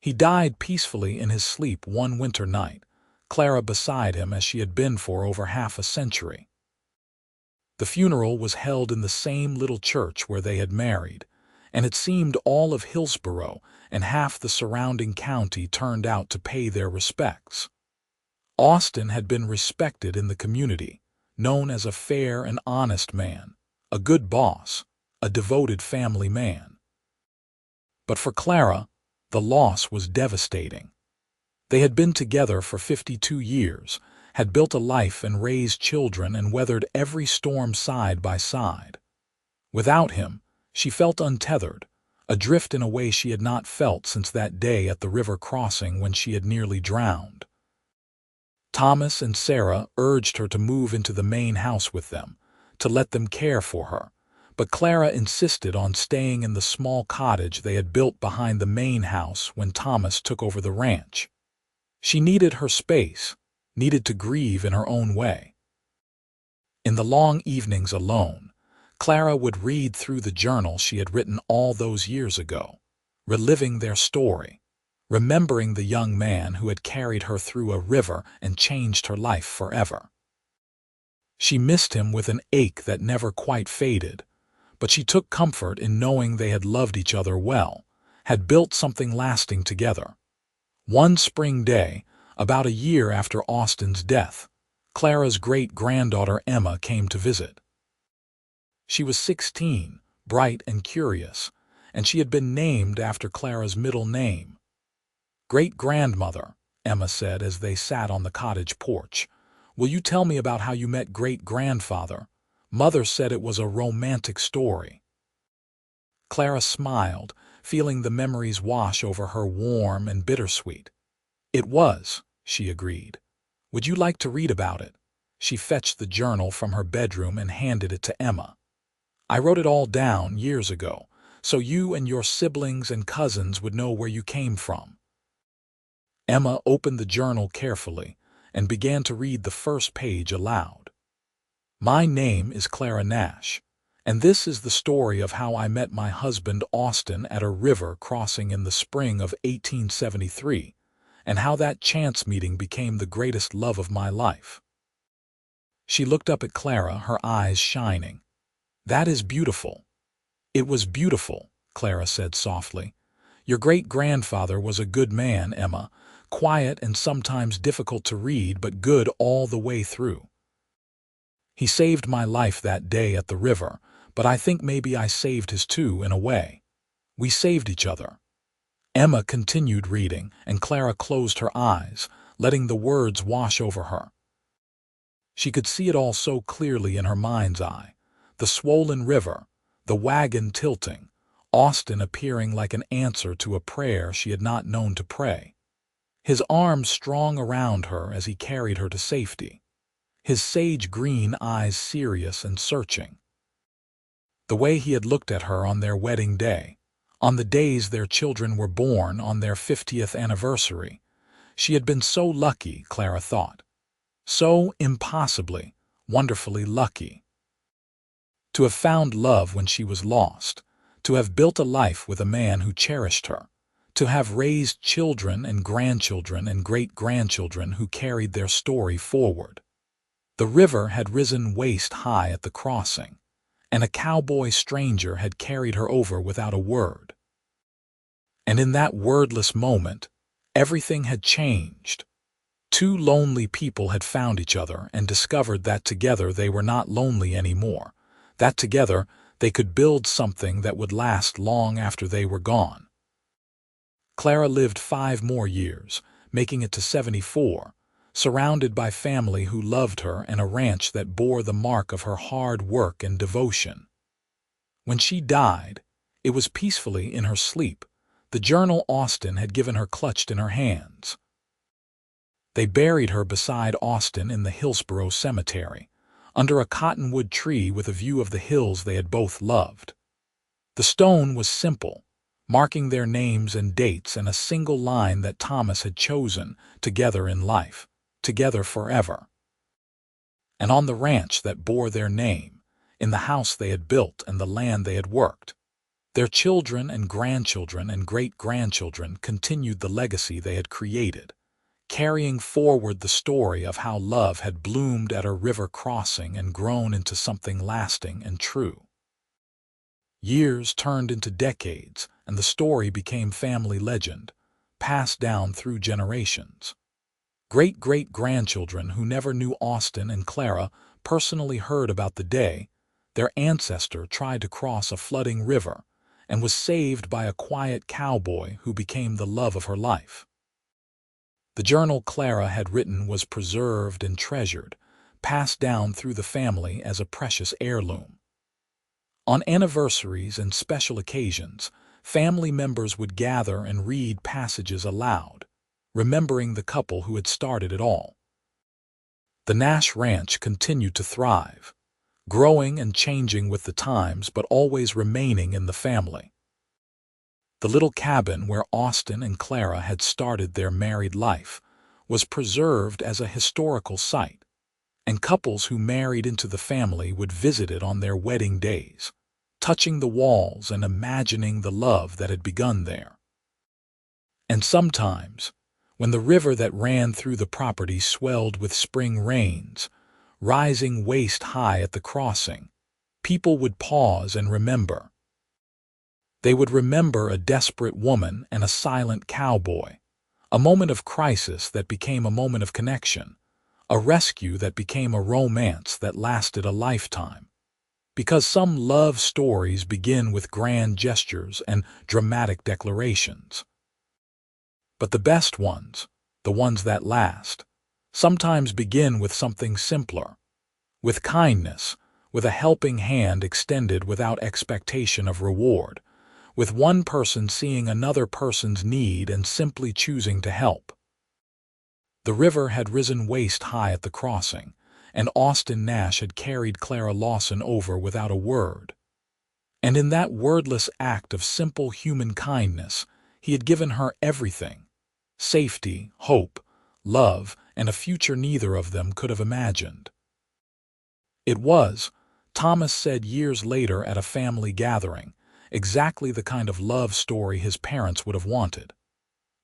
He died peacefully in his sleep one winter night, Clara beside him as she had been for over half a century. The funeral was held in the same little church where they had married, and it seemed all of Hillsborough and half the surrounding county turned out to pay their respects. Austin had been respected in the community, known as a fair and honest man, a good boss, a devoted family man. But for Clara, the loss was devastating. They had been together for 52 years, had built a life and raised children and weathered every storm side by side. Without him, she felt untethered, adrift in a way she had not felt since that day at the river crossing when she had nearly drowned. Thomas and Sarah urged her to move into the main house with them, to let them care for her, but Clara insisted on staying in the small cottage they had built behind the main house when Thomas took over the ranch. She needed her space, needed to grieve in her own way. In the long evenings alone, Clara would read through the journal she had written all those years ago, reliving their story, remembering the young man who had carried her through a river and changed her life forever. She missed him with an ache that never quite faded, but she took comfort in knowing they had loved each other well, had built something lasting together. One spring day, about a year after Austin's death, Clara's great-granddaughter Emma came to visit. She was 16, bright and curious, and she had been named after Clara's middle name. "Great-grandmother," Emma said as they sat on the cottage porch, "will you tell me about how you met great-grandfather? Mother said it was a romantic story." Clara smiled, feeling the memories wash over her warm and bittersweet. "It was," she agreed. "Would you like to read about it?" She fetched the journal from her bedroom and handed it to Emma. "I wrote it all down years ago, so you and your siblings and cousins would know where you came from." Emma opened the journal carefully and began to read the first page aloud. "My name is Clara Nash, and this is the story of how I met my husband Austin at a river crossing in the spring of 1873, and how that chance meeting became the greatest love of my life." She looked up at Clara, her eyes shining. "That is beautiful." "It was beautiful," Clara said softly. "Your great-grandfather was a good man, Emma, quiet and sometimes difficult to read, but good all the way through. He saved my life that day at the river, but I think maybe I saved his too in a way. We saved each other." Emma continued reading, and Clara closed her eyes, letting the words wash over her. She could see it all so clearly in her mind's eye: the swollen river, the wagon tilting, Austin appearing like an answer to a prayer she had not known to pray, his arms strong around her as he carried her to safety, his sage-green eyes serious and searching. The way he had looked at her on their wedding day, on the days their children were born, on their 50th anniversary. She had been so lucky, Clara thought. So impossibly, wonderfully lucky. To have found love when she was lost, to have built a life with a man who cherished her, to have raised children and grandchildren and great-grandchildren who carried their story forward. The river had risen waist-high at the crossing, and a cowboy stranger had carried her over without a word. And in that wordless moment, everything had changed. Two lonely people had found each other and discovered that together they were not lonely anymore, that together they could build something that would last long after they were gone. Clara lived 5 more years, making it to 74, surrounded by family who loved her and a ranch that bore the mark of her hard work and devotion. When she died, it was peacefully in her sleep, the journal Austin had given her clutched in her hands. They buried her beside Austin in the Hillsborough Cemetery, under a cottonwood tree with a view of the hills they had both loved. The stone was simple, marking their names and dates and a single line that Thomas had chosen: together in life, together forever. And on the ranch that bore their name, in the house they had built and the land they had worked, their children and grandchildren and great-grandchildren continued the legacy they had created, carrying forward the story of how love had bloomed at a river crossing and grown into something lasting and true. Years turned into decades, and the story became family legend, passed down through generations. Great-great-grandchildren who never knew Austin and Clara personally heard about the day their ancestor tried to cross a flooding river and was saved by a quiet cowboy who became the love of her life. The journal Clara had written was preserved and treasured, passed down through the family as a precious heirloom. On anniversaries and special occasions, family members would gather and read passages aloud, remembering the couple who had started it all. The Nash Ranch continued to thrive, growing and changing with the times but always remaining in the family. The little cabin where Austin and Clara had started their married life was preserved as a historical site, and couples who married into the family would visit it on their wedding days, touching the walls and imagining the love that had begun there. And sometimes, when the river that ran through the property swelled with spring rains, rising waist-high at the crossing, people would pause and remember. They would remember a desperate woman and a silent cowboy, a moment of crisis that became a moment of connection, a rescue that became a romance that lasted a lifetime. Because some love stories begin with grand gestures and dramatic declarations. But the best ones, the ones that last, sometimes begin with something simpler, with kindness, with a helping hand extended without expectation of reward, with one person seeing another person's need and simply choosing to help. The river had risen waist-high at the crossing, and Austin Nash had carried Clara Lawson over without a word. And in that wordless act of simple human kindness, he had given her everything: safety, hope, love, and a future neither of them could have imagined. It was, Thomas said years later at a family gathering, exactly the kind of love story his parents would have wanted.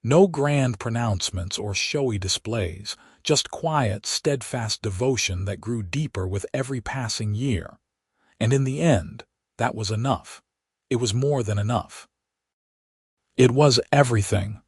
No grand pronouncements or showy displays, just quiet, steadfast devotion that grew deeper with every passing year. And in the end, that was enough. It was more than enough. It was everything.